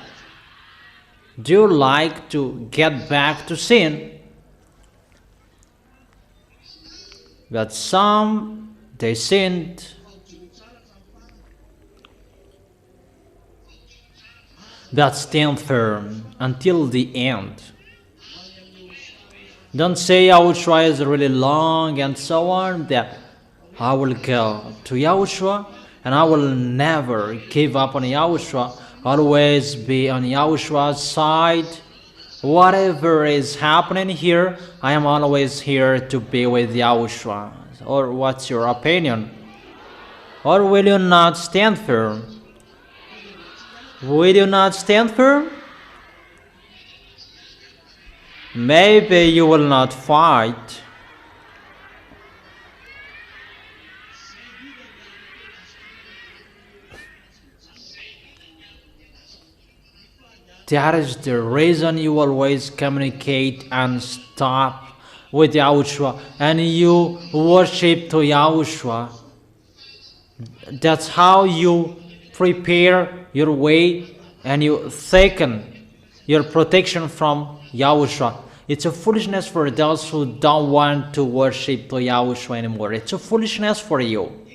do you like to get back to sin? But some, they sinned. But stand firm until the end. Don't say YAHOSHUAH is really long and so on, that I will go to YAHOSHUAH and I will never give up on YAHOSHUAH, always be on YAHOSHUAH's side. Whatever is happening here, I am always here to be with YAHOSHUAH. Or what's your opinion? Or will you not stand firm? Will you not stand firm? Maybe you will not fight. That is the reason you always communicate and stop with YAHOSHUAH and you worship to YAHOSHUAH. That's how you prepare your way and you thicken your protection from YAHOSHUAH. It's a foolishness for those who don't want to worship to YAHOSHUAH anymore. It's a foolishness for you.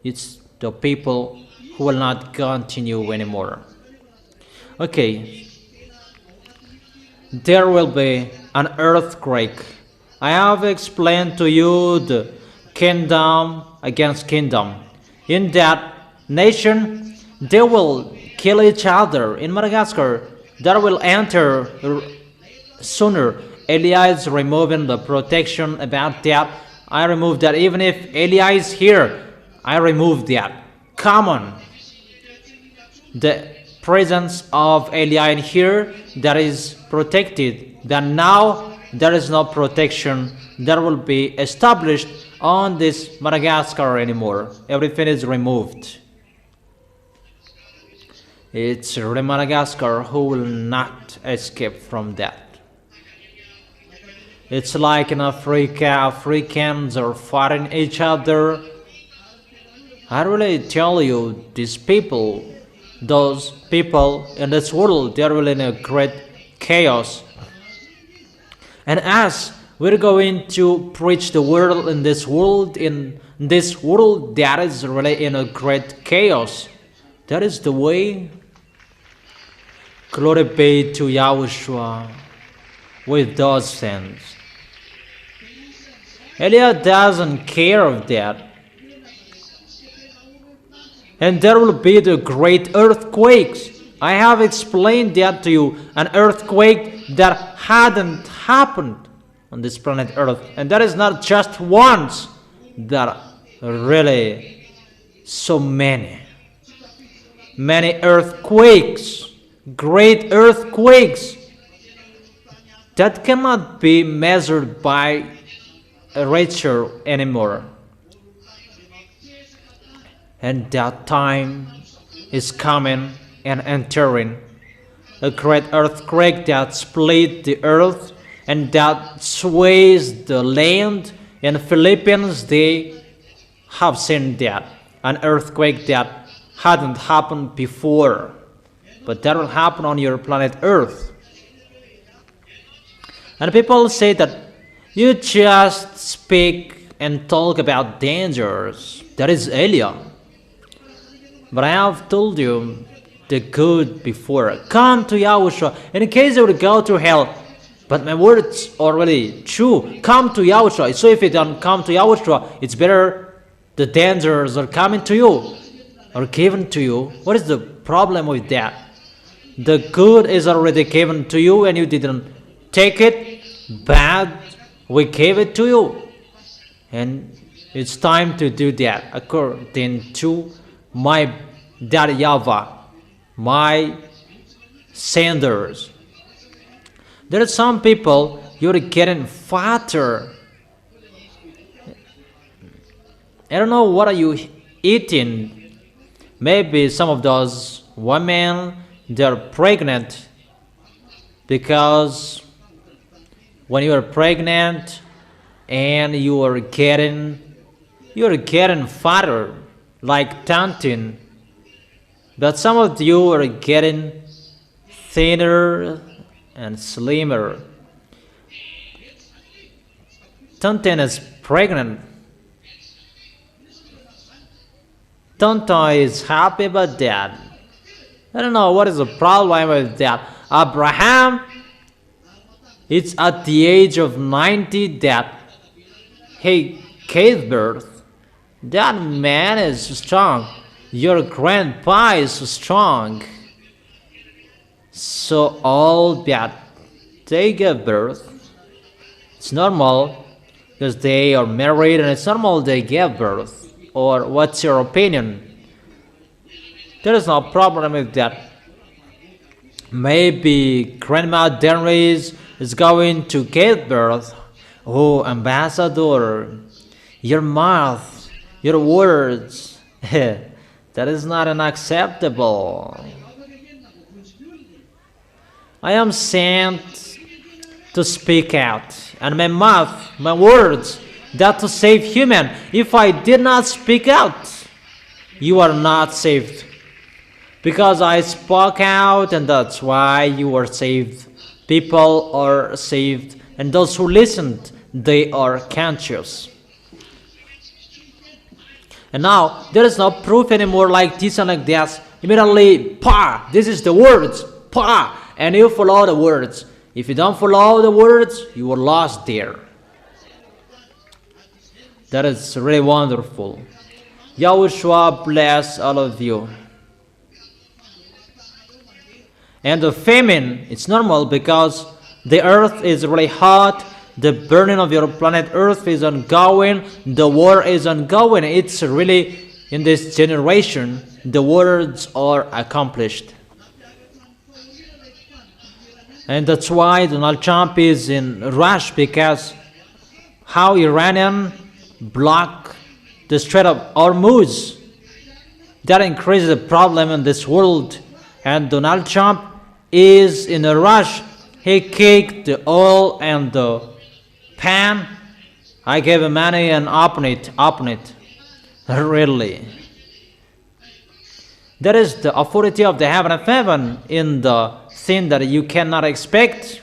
It's the people who will not continue anymore. Okay. There will be an earthquake. I have explained to you the kingdom against kingdom. In that nation, they will kill each other. In Madagascar, that will enter sooner. Elia is removing the protection about that. I remove that. Even if Elia is here, I remove that. Come on. The presence of Elia in here, that is protected. Then now there is no protection that will be established on this Madagascar anymore. Everything is removed. It's really Madagascar who will not escape from that. It's like in Africa, Africans are fighting each other. I really tell you, these people, those people in this world, they are really in a great chaos. And as we're going to preach the word in this world that is really in a great chaos. That is the way. Glory be to YAHOSHUAH with those things. Elia doesn't care of that. And there will be the great earthquakes. I have explained that to you. An earthquake that hadn't happened on this planet Earth. And that is not just once. There are really so many. Many earthquakes. Great earthquakes. That cannot be measured by Richter anymore. And that time is coming and entering. A great earthquake that split the earth and that sways the land. In the Philippines, they have seen that. An earthquake that hadn't happened before. But that will happen on your planet Earth. And people say that you just speak and talk about dangers. That is Elia. But I have told you the good before. Come to YAHOSHUAH. In case you would go to hell. But my words are really true. Come to YAHOSHUAH. So if you don't come to YAHOSHUAH, it's better the dangers are coming to you. Or given to you. What is the problem with that? The good is already given to you and you didn't take it. Bad, we gave it to you. And it's time to do that according to my Daddy YAHVAH, my senders. There are some people, you're getting fatter. I don't know what are you eating. Maybe some of those women, they're pregnant because when you are pregnant and you are getting fatter like Tantin. But some of you are getting thinner and slimmer. Tantin is pregnant Tonton is happy about that. I don't know what is the problem with that. Abraham, it's at the age of 90 that he gave birth. That man is strong. Your grandpa is strong. So all that they give birth, it's normal because they are married and it's normal they give birth. Or what's your opinion? There is no problem with that. Maybe Grandma Denise is going to give birth. Oh, ambassador, your mouth, your words, that is not unacceptable. I am sent to speak out, and my mouth, my words, that to save human. If I did not speak out, you are not saved. Because I spoke out, and that's why you are saved. People are saved, and those who listened, they are conscious. And now, there is no proof anymore like this and like that. Immediately, pa, this is the words, pa, and you follow the words. If you don't follow the words, you are lost there. That is really wonderful. YAHOSHUAH bless all of you. And the famine, it's normal because the earth is really hot. The burning of your planet Earth is ongoing. The war is ongoing. It's really, in this generation, the words are accomplished. And that's why Donald Trump is in a rush, because how Iranian block the Strait of Hormuz, that increases the problem in this world. And Donald Trump is in a rush. He kicked the oil and the pan. I gave him money and open it. Really. There is the authority of the heaven and heaven in the thing that you cannot expect,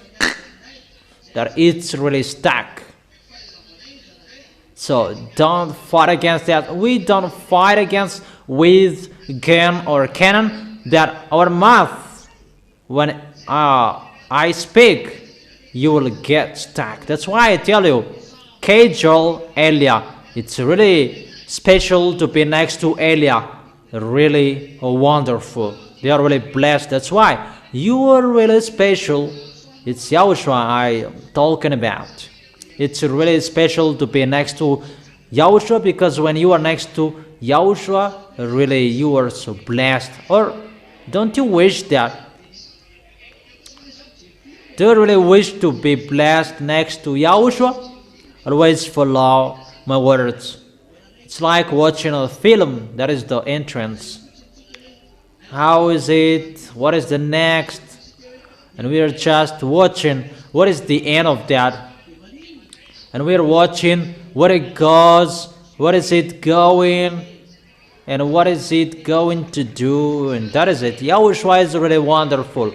that it's really stuck. So don't fight against that. We don't fight against with gun or cannon, that our mouth, when I speak, you will get stuck. That's why I tell you, Kajol, Elia, it's really special to be next to Elia. Really wonderful. They are really blessed. That's why you are really special. It's YAHOSHUAH I am talking about. It's really special to be next to YAHOSHUAH, because when you are next to YAHOSHUAH, really you are so blessed. Or don't you wish that? Do you really wish to be blessed next to YAHOSHUAH? Always follow my words. It's like watching a film. That is the entrance. How is it? What is the next? And we are just watching what is the end of that. And we are watching where it goes, what is it going, and what is it going to do. And that is it. YAHOSHUAH is really wonderful.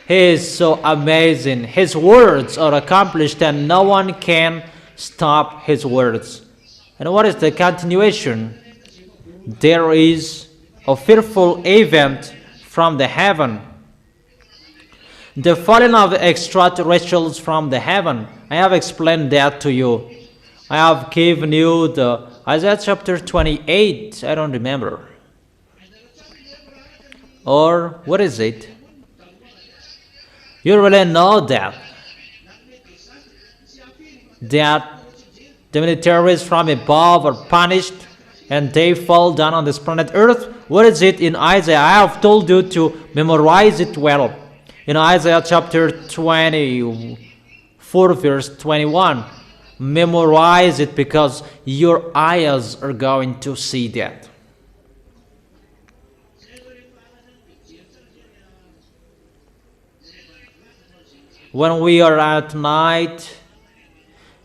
He is so amazing. His words are accomplished and no one can stop his words. And what is the continuation? There is a fearful event from the heaven. The falling of extraterrestrials from the heaven. I have explained that to you. I have given you the Isaiah chapter 28. I don't remember. Or what is it? You really know that the militaries from above are punished and they fall down on this planet Earth. What is it in Isaiah? I have told you to memorize it well. In Isaiah chapter 24 verse 21, memorize it because your eyes are going to see that. When we are at night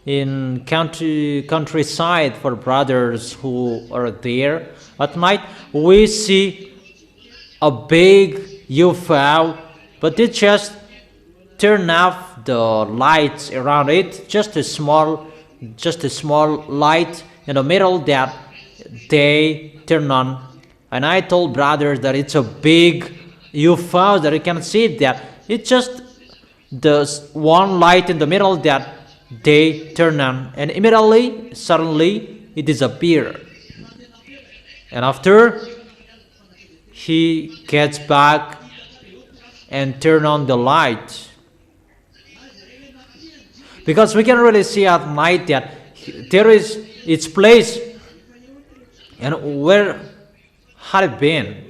in countryside, for brothers who are there at night, we see a big UFO, but they just turn off the lights around it, just a small light in the middle that they turn on, And I told brothers that it's a big UFO that you can see that it's just the one light in the middle that they turn on, and immediately, suddenly, it disappeared. And after, he gets back and turn on the light. Because we can really see at night that there is its place. And where had it been?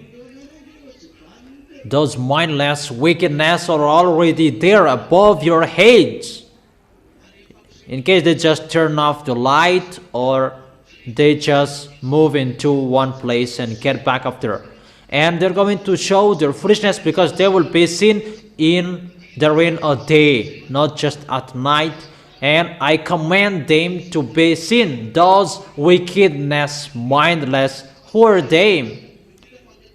Those mindless wickedness are already there above your heads. In case they just turn off the light or they just move into one place and get back after. And they're going to show their foolishness because they will be seen during a day, not just at night. And I command them to be seen. Those wickedness, mindless, who are they?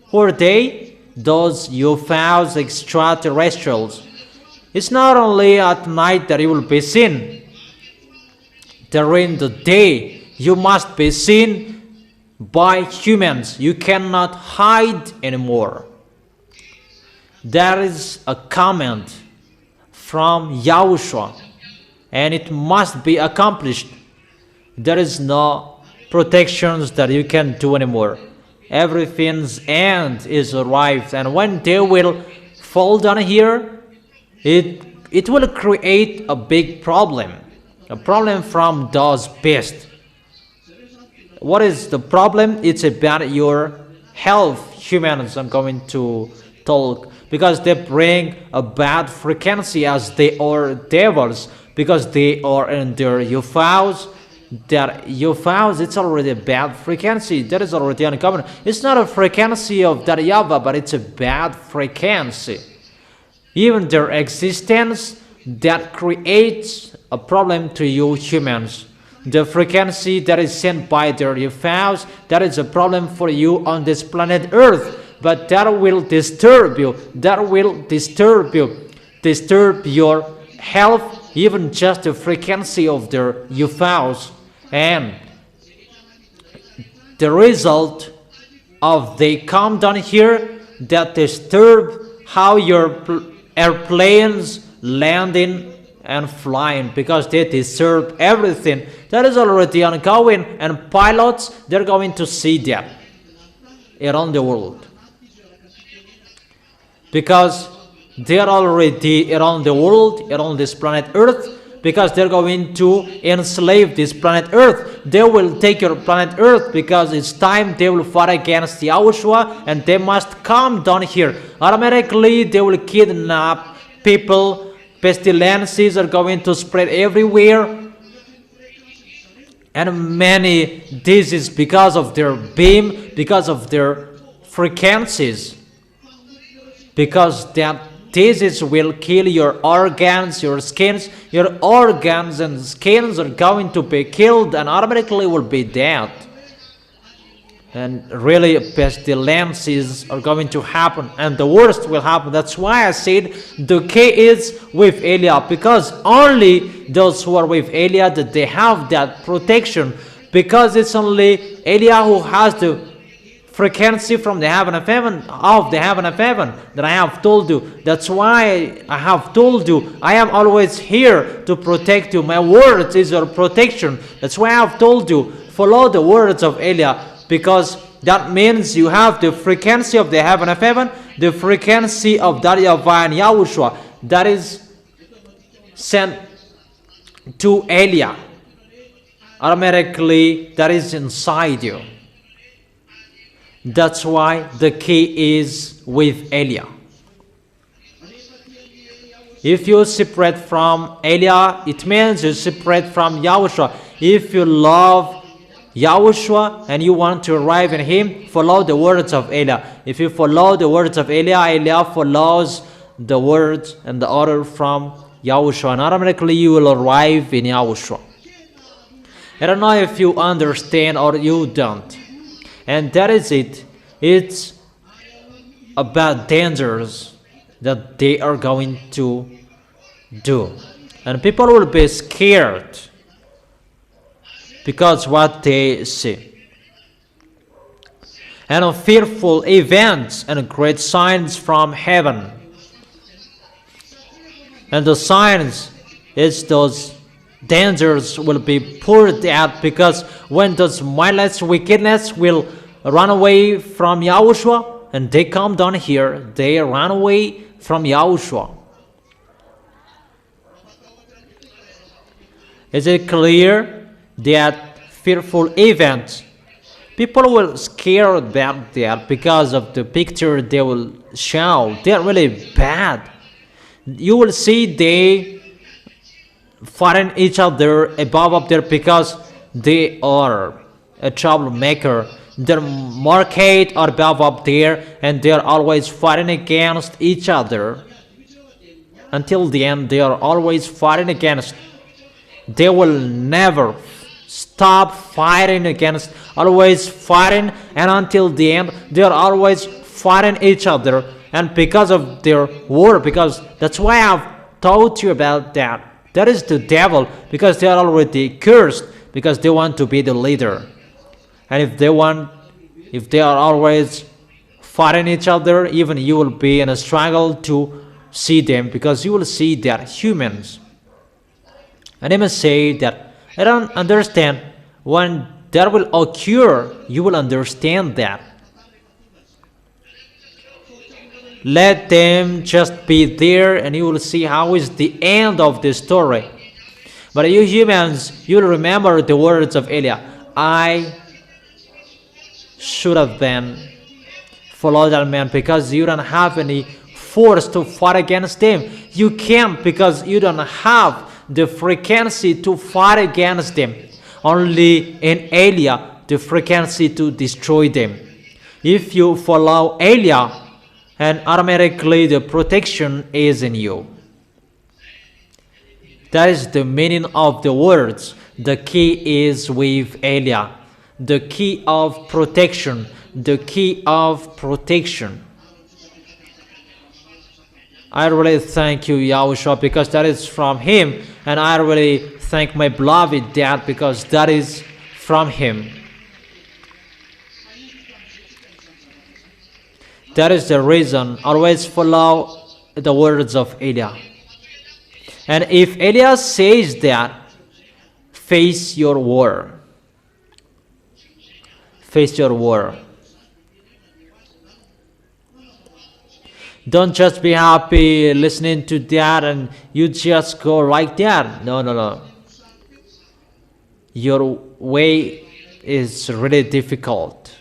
Who are they? Those UFOs, extraterrestrials. It's not only at night that you will be seen. During the day, you must be seen by humans. You cannot hide anymore. There is a command from YAHOSHUAH, and it must be accomplished. There is no protections that you can do anymore. Everything's end is arrived, and when they will fall down here, it will create a big problem. A problem from those beasts. What is the problem? It's about your health. Humans, I'm going to talk, because they bring a bad frequency as they are devils, because they are in their UFOs. That UFOs, it's already a bad frequency. That is already uncommon. It's not a frequency of that YAHVAH, but it's a bad frequency. Even their existence, that creates a problem to you humans. The frequency that is sent by their UFOs, that is a problem for you on this planet Earth. But that will disturb you. That will disturb you. Disturb your health, even just the frequency of their UFOs. And the result of they come down here that disturb how your airplanes landing and flying, because they disturb everything. That is already ongoing, and pilots, they're going to see that around the world, because they're already around the world, around this planet Earth, because they're going to enslave this planet Earth. They will take your planet Earth because it's time they will fight against YAHOSHUAH, and they must come down here. Automatically, they will kidnap people. Pestilences are going to spread everywhere, and many diseases because of their beam, because of their frequencies, because that disease will kill your organs, your skins. Your organs and skins are going to be killed and automatically will be dead. And really, pestilences are going to happen, and the worst will happen. That's why I said the key is with Eliah, because only those who are with Eliah, that they have that protection, because it's only Eliah who has the frequency from the heaven of heaven, of the heaven of heaven, that I have told you. That's why I have told you I am always here to protect you. My words is your protection. That's why I have told you, follow the words of Eliah, because that means you have the frequency of the heaven of heaven, the frequency of that YAHVAH and YAHOSHUAH that is sent to Eliah. Automatically, that is inside you. That's why the key is with Eliah. If you separate from Eliah, it means you separate from YAHOSHUAH. If you love YAHOSHUAH and you want to arrive in him, follow the words of Eliah. If you follow the words of Eliah, Eliah follows the words and the order from YAHOSHUAH, and automatically you will arrive in YAHOSHUAH. I don't know if you understand or you don't. And that is it. It's about dangers that they are going to do. And people will be scared because what they see. and of fearful events and great signs from heaven. And the signs is those dangers will be poured out, because when those mindless wickedness will run away from YAHOSHUAH, and they come down here, they run away from YAHOSHUAH. Is it clear that fearful events? People will scare about that because of the picture they will show. They're really bad. You will see they fighting each other above up there because they are a troublemaker. Their market are above up there, and they are always fighting against each other. Until the end, they are always fighting against. They will never stop fighting against, always fighting, and until the end, they are always fighting each other. And because of their war, because that's why I've taught you about that. That is the devil, because they are already cursed, because they want to be the leader. And if they are always fighting each other, even you will be in a struggle to see them, because you will see that humans. And I must say that I don't understand. When that will occur, you will understand that. Let them just be there, and you will see how is the end of the story. But you humans, you will remember the words of Eliah. I should have been followed that man, because you don't have any force to fight against them. You can't, because you don't have the frequency to fight against them. Only in Eliah the frequency to destroy them. If you follow Eliah, and automatically the protection is in you. That is the meaning of the words. The key is with Eliah. The key of protection. The key of protection. I really thank you, YAHOSHUAH, because that is from him. And I really thank my beloved dad, because that is from him. That is the reason. Always follow the words of Eliah. And if Eliah says that, face your war. Face your war. Don't just be happy listening to that and you just go like that. No, no, no. Your way is really difficult.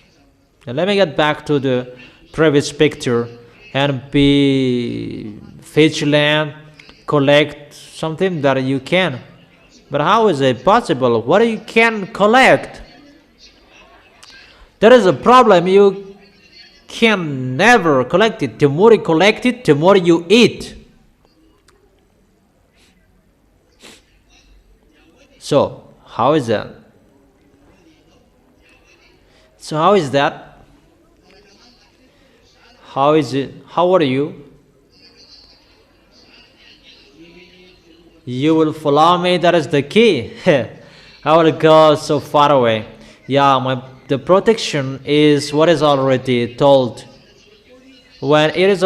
And let me get back to the previous picture and be vigilant, collect something that you can. But how is it possible? What you can collect? There is a problem. You can never collect it. The more you collect it, the more you eat. So, how is that? So, how is that? How is it? How are you? You will follow me. That is the key. I will go so far away. Yeah, the protection is what is already told. When it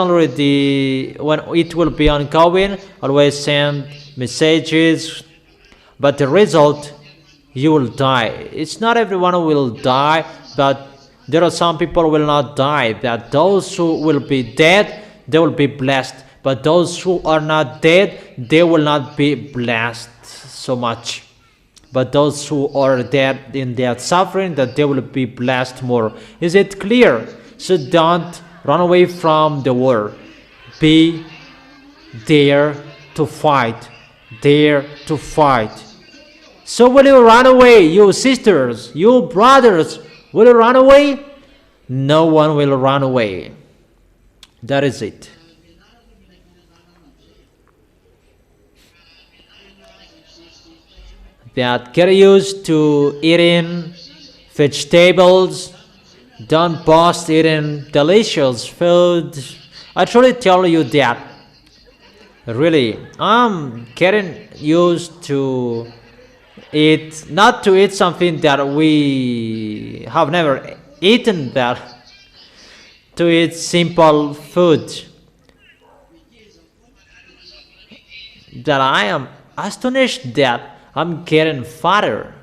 will be ongoing, always send messages. But the result, you will die. It's not everyone who will die, but there are some people who will not die. That those who will be dead, they will be blessed. But those who are not dead, they will not be blessed so much. But those who are dead in their suffering, that they will be blessed more. Is it clear? So don't run away from the war. Be there to fight. There to fight. So will you run away, you sisters, you brothers? Will you run away? No one will run away. That is it. But get used to eating vegetables. Don't boast eating delicious food. I truly tell you that. Really, I'm getting used to not to eat something that we have never eaten, but to eat simple food, that I am astonished that I'm getting fatter.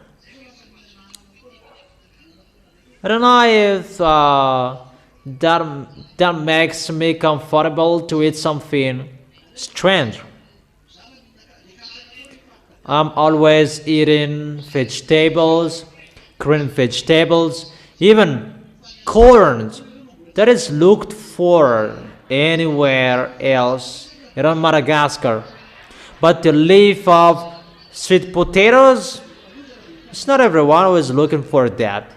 I don't know if that makes me comfortable to eat something strange. I'm always eating vegetables, green vegetables, even corn that is looked for anywhere else around Madagascar. But the leaf of sweet potatoes, it's not everyone who is looking for that.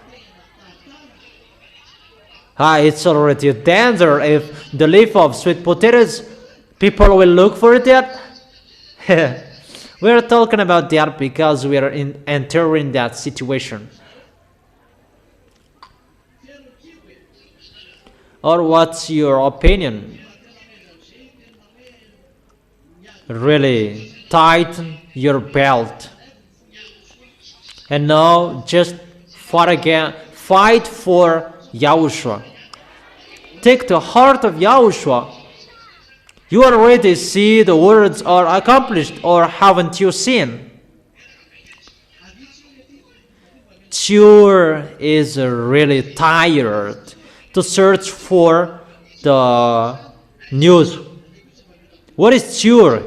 It's already a danger if the leaf of sweet potatoes, people will look for that. We're talking about that because we are entering that situation. Or what's your opinion? Really tighten your belt. And now just fight for YAHOSHUAH. Take the heart of YAHOSHUAH. You already see the words are accomplished, or haven't you seen? Ture is really tired to search for the news. What is Ture?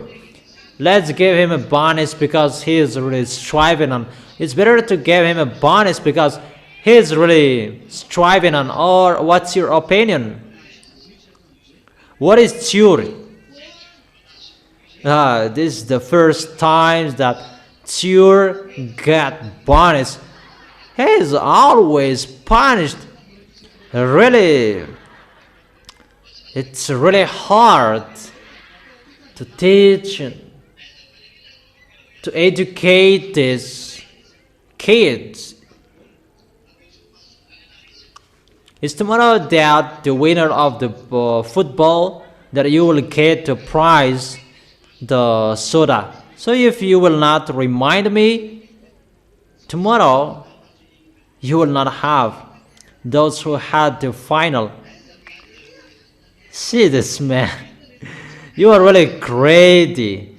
Let's give him a bonus because he is really striving on. It's better to give him a bonus because he is really striving on. Or what's your opinion? What is Ture? This is the first time that Ture got bonus. He is always punished. Really, it's really hard to teach and to educate these kids. It's tomorrow that the winner of the football that you will get the prize, the soda. So if you will not remind me, tomorrow you will not have those who had the final. See this man. You are really crazy.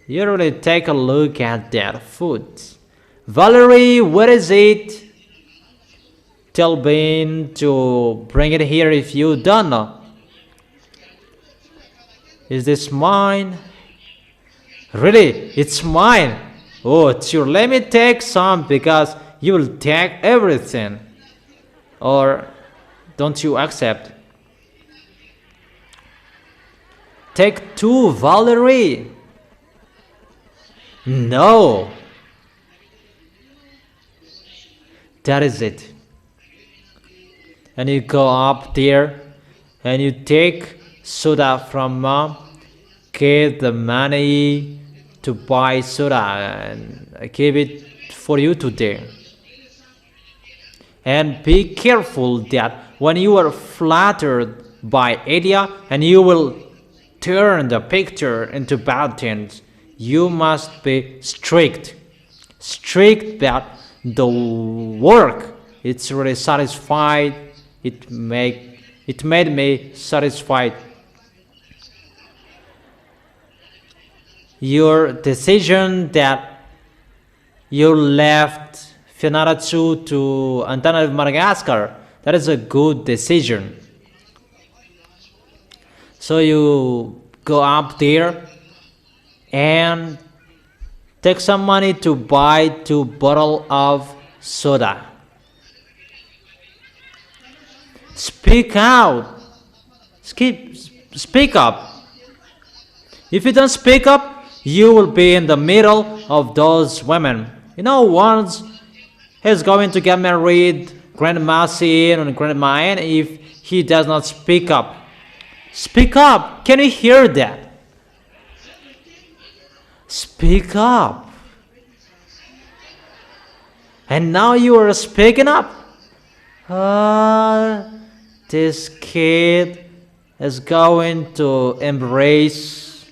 You really take a look at that food. Valerie, what is it? Tell Ben to bring it here if you don't know. Is this mine? Really? It's mine. Oh, it's your. Let me take some because you will take everything. Or don't you accept? Take two, Valerie. No. That is it. And you go up there and you take soda from mom, get the money to buy soda and I give it for you today. And be careful that when you are flattered by Elia and you will turn the picture into bad things, you must be strict. Strict that the work, it's really satisfied. It made me satisfied. Your decision that you left Fianarantsoa to Antana of Madagascar, that is a good decision. So you go up there and take some money to buy 2 bottles of soda. Speak out. Speak up. If you don't speak up, you will be in the middle of those women. You know, once he's going to get married, Grandma Sin and Grandma Ann, if he does not speak up. Speak up. Can you hear that? Speak up. And now you are speaking up. This kid is going to embrace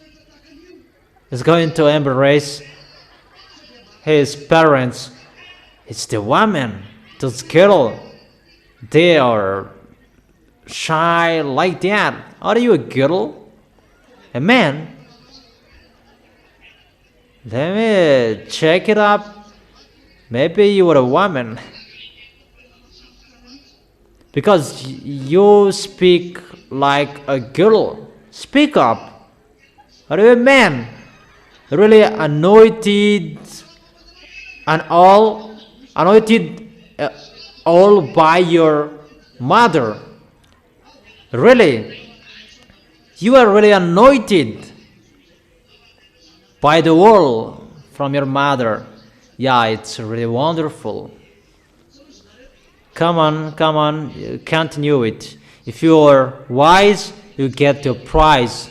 his parents. It's the woman, this girl. they are shy like that. Are you a girl? A man? Let me check it up. Maybe you are a woman. Because you speak like a girl. Speak up. Are you a man? Really anointed and all anointed all by your mother. Really, you are really anointed by the world from your mother. Yeah, it's really wonderful. Come on, continue it. If you are wise, you get the prize.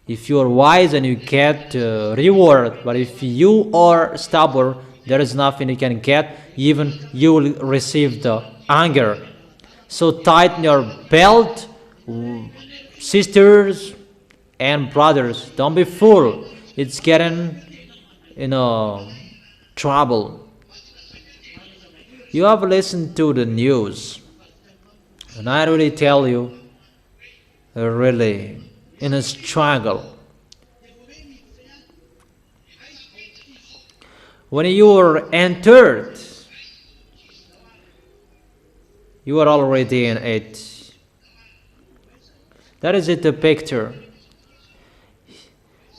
If you are wise, and you get the reward. But if you are stubborn, there is nothing you can get. Even you will receive the anger. So tighten your belt, sisters and brothers. Don't be fool. It's getting, trouble. You have listened to the news, and I really tell you, really in a struggle. When you were entered, you are already in it. That is it, the picture.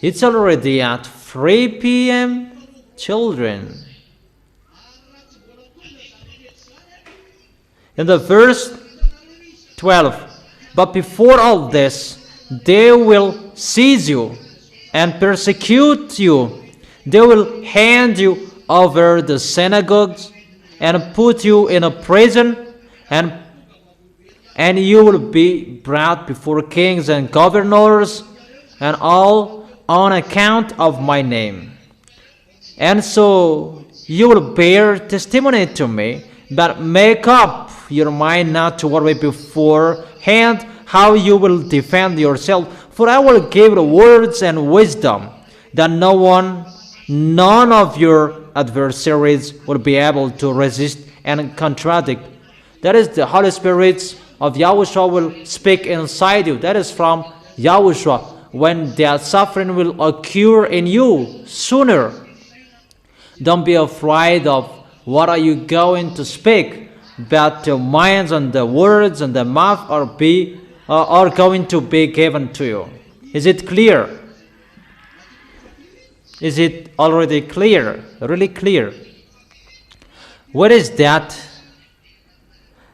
It's already at 3 p.m. Children. In the verse 12, but before all this, they will seize you and persecute you. They will hand you over the synagogues and put you in a prison, and you will be brought before kings and governors, and all on account of my name. And so you will bear testimony to me, but make up your mind not to worry beforehand how you will defend yourself. For I will give the words and wisdom that none of your adversaries will be able to resist and contradict. That is the Holy Spirit of Yahushua will speak inside you. That is from Yahushua. When their suffering will occur in you sooner. Don't be afraid of what are you going to speak, but the minds and the words and the mouth are going to be given to you. Is it clear? Is it already clear? Really clear? What is that?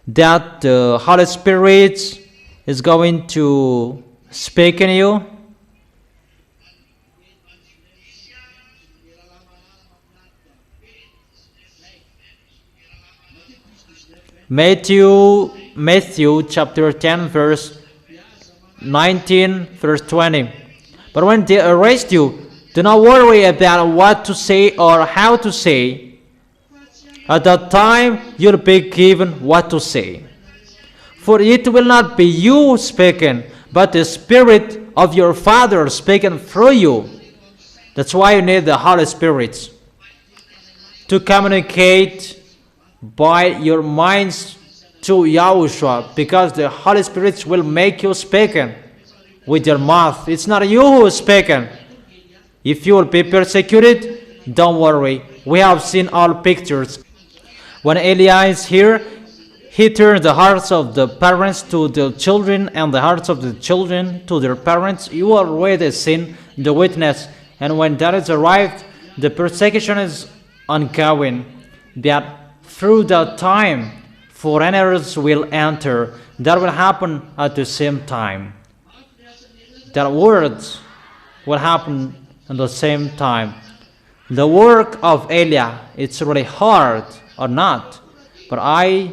That the Holy Spirit is going to speak in you? Matthew chapter 10 verse 19 verse 20. But when they arrest you, do not worry about what to say or how to say. At that time you'll be given what to say. For it will not be you speaking, but the Spirit of your Father speaking through you. That's why you need the Holy Spirit to communicate by your minds to Yahushua, because the Holy Spirit will make you speaking with your mouth. It's not you who is speaking. If you will be persecuted, don't worry. We have seen all pictures. When Eli is here, he turned the hearts of the parents to the children and the hearts of the children to their parents. You already seen the witness. And when that is arrived, the persecution is ongoing. That through that time, foreigners will enter. That will happen at the same time. That words will happen at the same time. The work of Elia, it's really hard or not, but I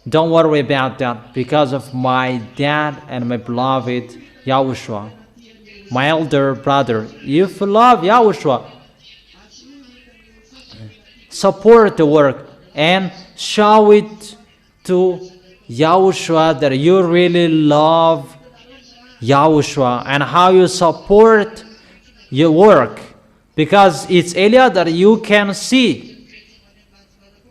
don't worry about that because of my dad and my beloved Yahushua, my elder brother. If you love Yahushua, support the work and show it to Yahushua that you really love Yahushua and how you support your work, because it's Elia that you can see,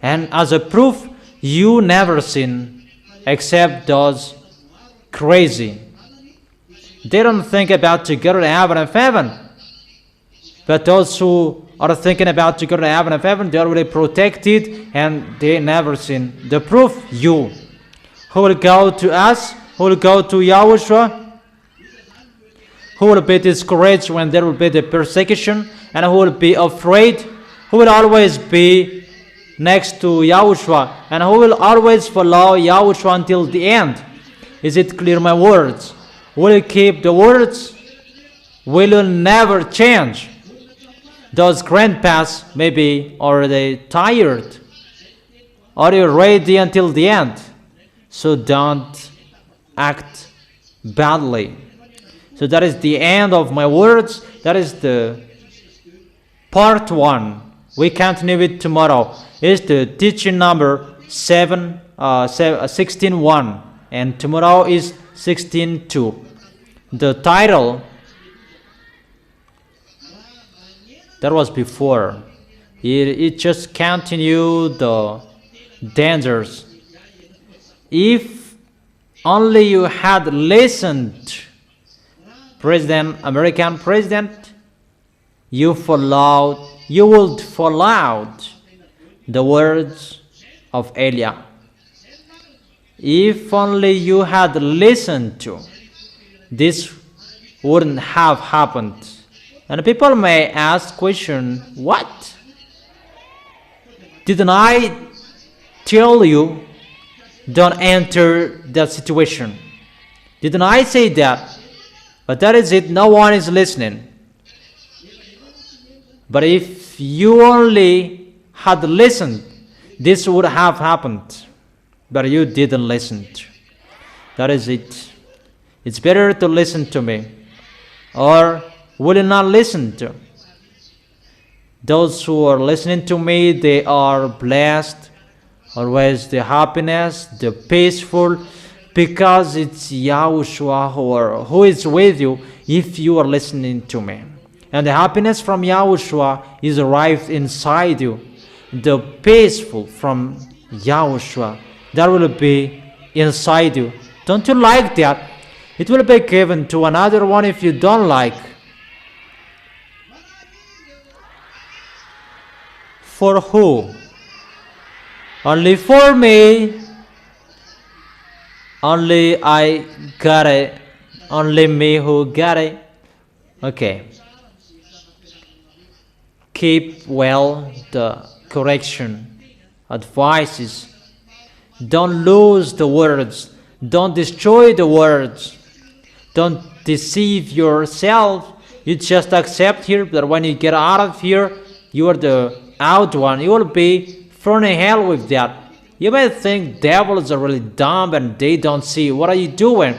and as a proof, you never seen except those crazy. They don't think about to go to the heaven of heaven. But those who are thinking about to go to the heaven of heaven, they are already protected and they never sin. The proof, you. Who will go to us? Who will go to YAHOSHUAH? Who will be discouraged when there will be the persecution? And who will be afraid? Who will always be next to YAHOSHUAH? And who will always follow YAHOSHUAH until the end? Is it clear, my words? Will you keep the words? Will you never change? Those grandpas may be already tired. Are you ready until the end? So don't act badly. So that is the end of my words. That is the part 1. We continue it tomorrow. It's the teaching number 16.1. And tomorrow is 16.2. The title, that was before. It just continued the dangers. If only you had listened, American president, you would follow the words of Eliah. If only you had listened to, this wouldn't have happened. And people may ask question, what? Didn't I tell you don't enter that situation? Didn't I say that? But that is it, no one is listening. But if you only had listened, this would have happened. But you didn't listen. That is it. It's better to listen to me. Or will you not listen to? Those who are listening to me, they are blessed. Always the happiness, the peaceful, because it's YAHOSHUAH who is with you if you are listening to me. And the happiness from YAHOSHUAH is arrived inside you. The peaceful from YAHOSHUAH, that will be inside you. Don't you like that? It will be given to another one if you don't like. For who? Only for me. Only I got it. Only me who got it. Okay. Keep well the correction, advices. Don't lose the words. Don't destroy the words. Don't deceive yourself. You just accept here that when you get out of here, you are the out one. You will be thrown in hell with that. You may think devils are really dumb and they don't see. What are you doing?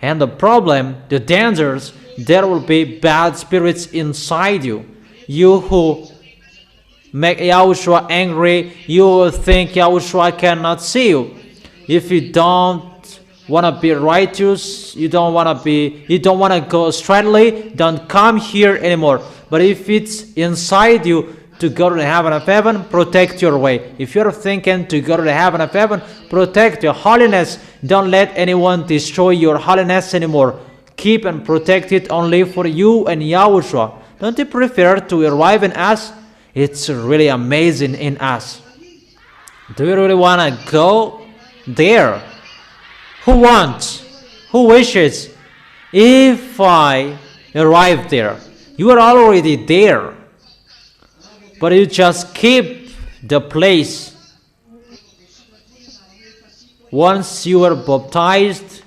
And the problem, the dangers, there will be bad spirits inside you. You who make YAHOSHUAH angry, you will think YAHOSHUAH cannot see you. If you don't want to be righteous, you don't want to go straightly, don't come here anymore. But if it's inside you to go to the heaven of heaven, protect your way. If you're thinking to go to the heaven of heaven, protect your holiness. Don't let anyone destroy your holiness anymore. Keep and protect it only for you and YAHOSHUAH. Don't you prefer to arrive in us? It's really amazing in us. Do you really want to go there? Who wants? Who wishes? If I arrive there, you are already there. But you just keep the place. Once you are baptized,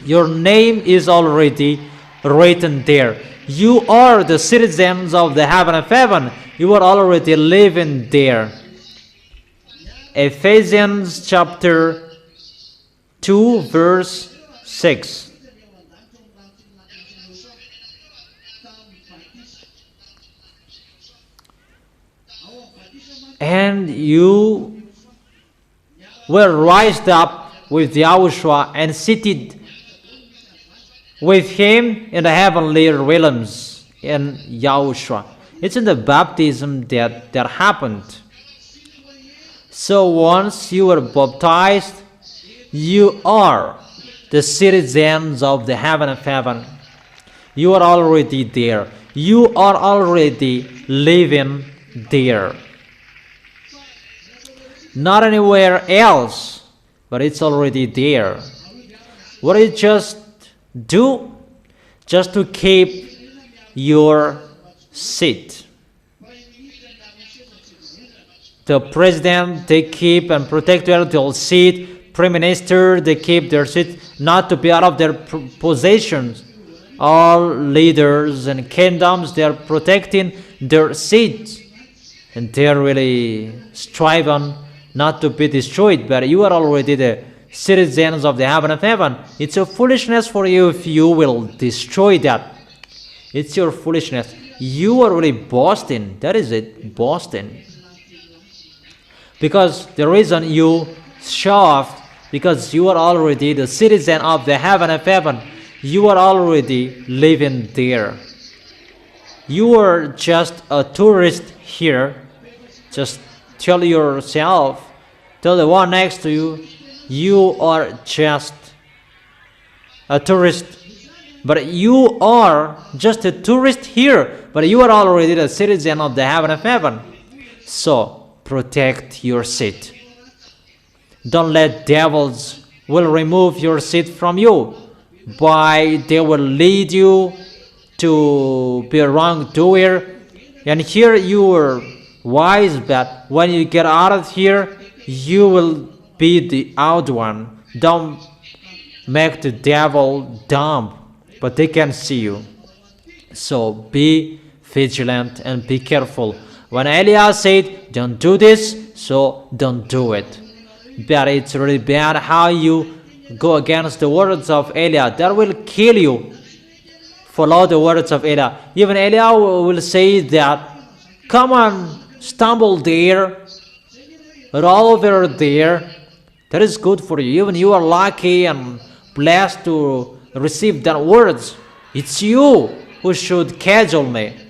your name is already written there. You are the citizens of the heaven of heaven. You are already living there. Ephesians chapter 2 verse 6. And you were raised up with YAHOSHUAH and seated with him in the heavenly realms in YAHOSHUAH. It's in the baptism that happened. So once you were baptized, you are the citizens of the heaven of heaven. You are already there. You are already living there. Not anywhere else, but it's already there. What do you just do? Just to keep your seat. The president, they keep and protect their seat. Prime minister, they keep their seat, not to be out of their possessions. All leaders and kingdoms, they are protecting their seats. And they are really striving not to be destroyed. But you are already the citizens of the heaven of heaven. It's a foolishness for you if you will destroy that. It's your foolishness. You are really boasting. That is it, boasting. Because the reason you show off, because you are already the citizen of the heaven of heaven. You are already living there. You are just a tourist here. Just tell yourself, tell the one next to you, you are just a tourist. But you are just a tourist here. But you are already the citizen of the heaven of heaven. So, protect your seat. Don't let devils will remove your seat from you. They will lead you to be a wrongdoer. And here you are wise, but when you get out of here, you will be the out one. Don't make the devil dumb, but they can see you. So be vigilant and be careful. When Elias said, don't do this, so don't do it. But it's really bad how you go against the words of Eliah. That will kill you. Follow the words of Eliah. Even Eliah will say that, come on, stumble there, roll over there. That is good for you. Even you are lucky and blessed to receive that words. It's you who should cajole me.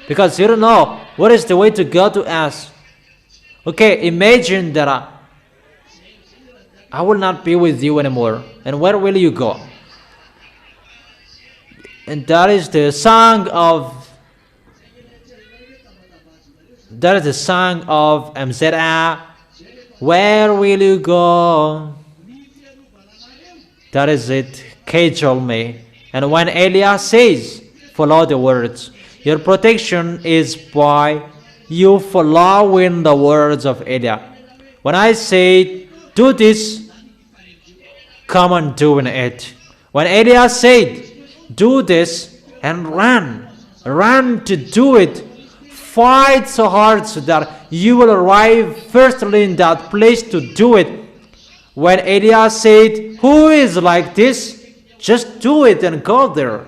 Because you don't know what is the way to go to us. Okay, imagine that I will not be with you anymore. And where will you go? And that is the song of MZA. Where will you go? That is it. Cajole me. And when Elias says, follow the words. Your protection is by you following the words of Eliah. When I say, do this, come on doing it. When Elias said, do this and run to do it. Fight so hard so that you will arrive firstly in that place to do it. When Elias said, who is like this? Just do it and go there.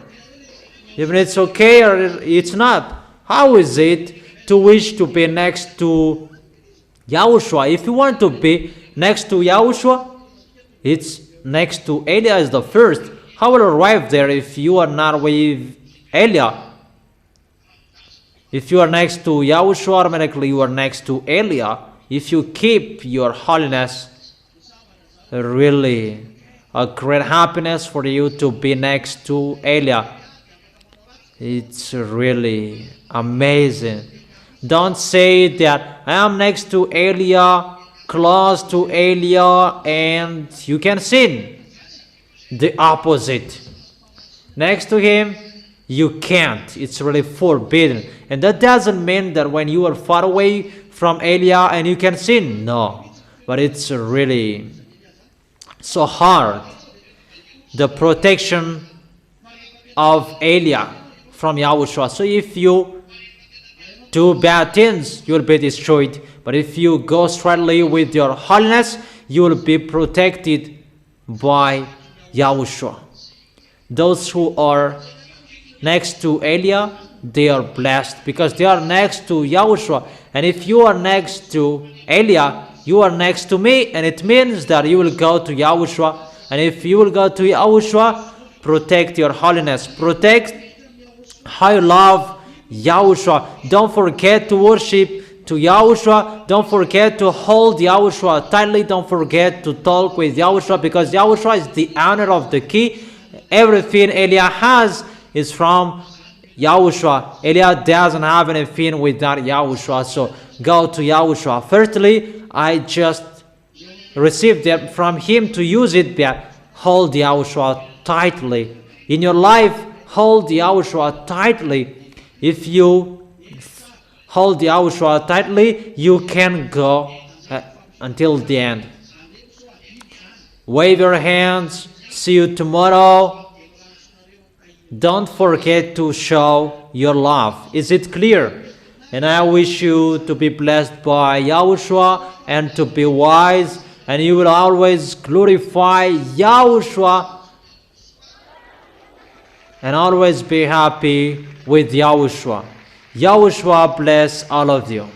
Even it's okay or it's not. How is it to wish to be next to YAHOSHUAH? If you want to be next to YAHOSHUAH, it's next to Elias the first. How will you arrive there if you are not with Eliah? If you are next to YAHOSHUAH, automatically you are next to Eliah. If you keep your holiness, really a great happiness for you to be next to Eliah. It's really amazing. Don't say that I am next to Eliah, close to Eliah, and you can sin. The opposite. Next to him, you can't. It's really forbidden. And that doesn't mean that when you are far away from Eliah and you can sin. No. But it's really so hard. The protection of Eliah from YAHOSHUAH. So if you do bad things, you will be destroyed. But if you go straightly with your holiness, you will be protected by YAHOSHUAH. Those who are next to Eliah, they are blessed because they are next to YAHOSHUAH. And if you are next to Eliah, you are next to me, and it means that you will go to YAHOSHUAH. And if you will go to YAHOSHUAH, protect your holiness. Protect how you love YAHOSHUAH. Don't forget to worship to Yahushua. Don't forget to hold Yahushua tightly. Don't forget to talk with Yahushua, because Yahushua is the owner of the key. Everything Eliah has is from Yahushua. Eliah doesn't have anything without Yahushua. So go to Yahushua. Firstly, I just received them from him to use it, but hold Yahushua tightly. In your life, hold Yahushua tightly. If you hold Yahushua tightly, you can go until the end. Wave your hands. See you tomorrow. Don't forget to show your love. Is it clear? And I wish you to be blessed by Yahushua and to be wise, and you will always glorify Yahushua and always be happy with Yahushua. Yahushua bless all of you.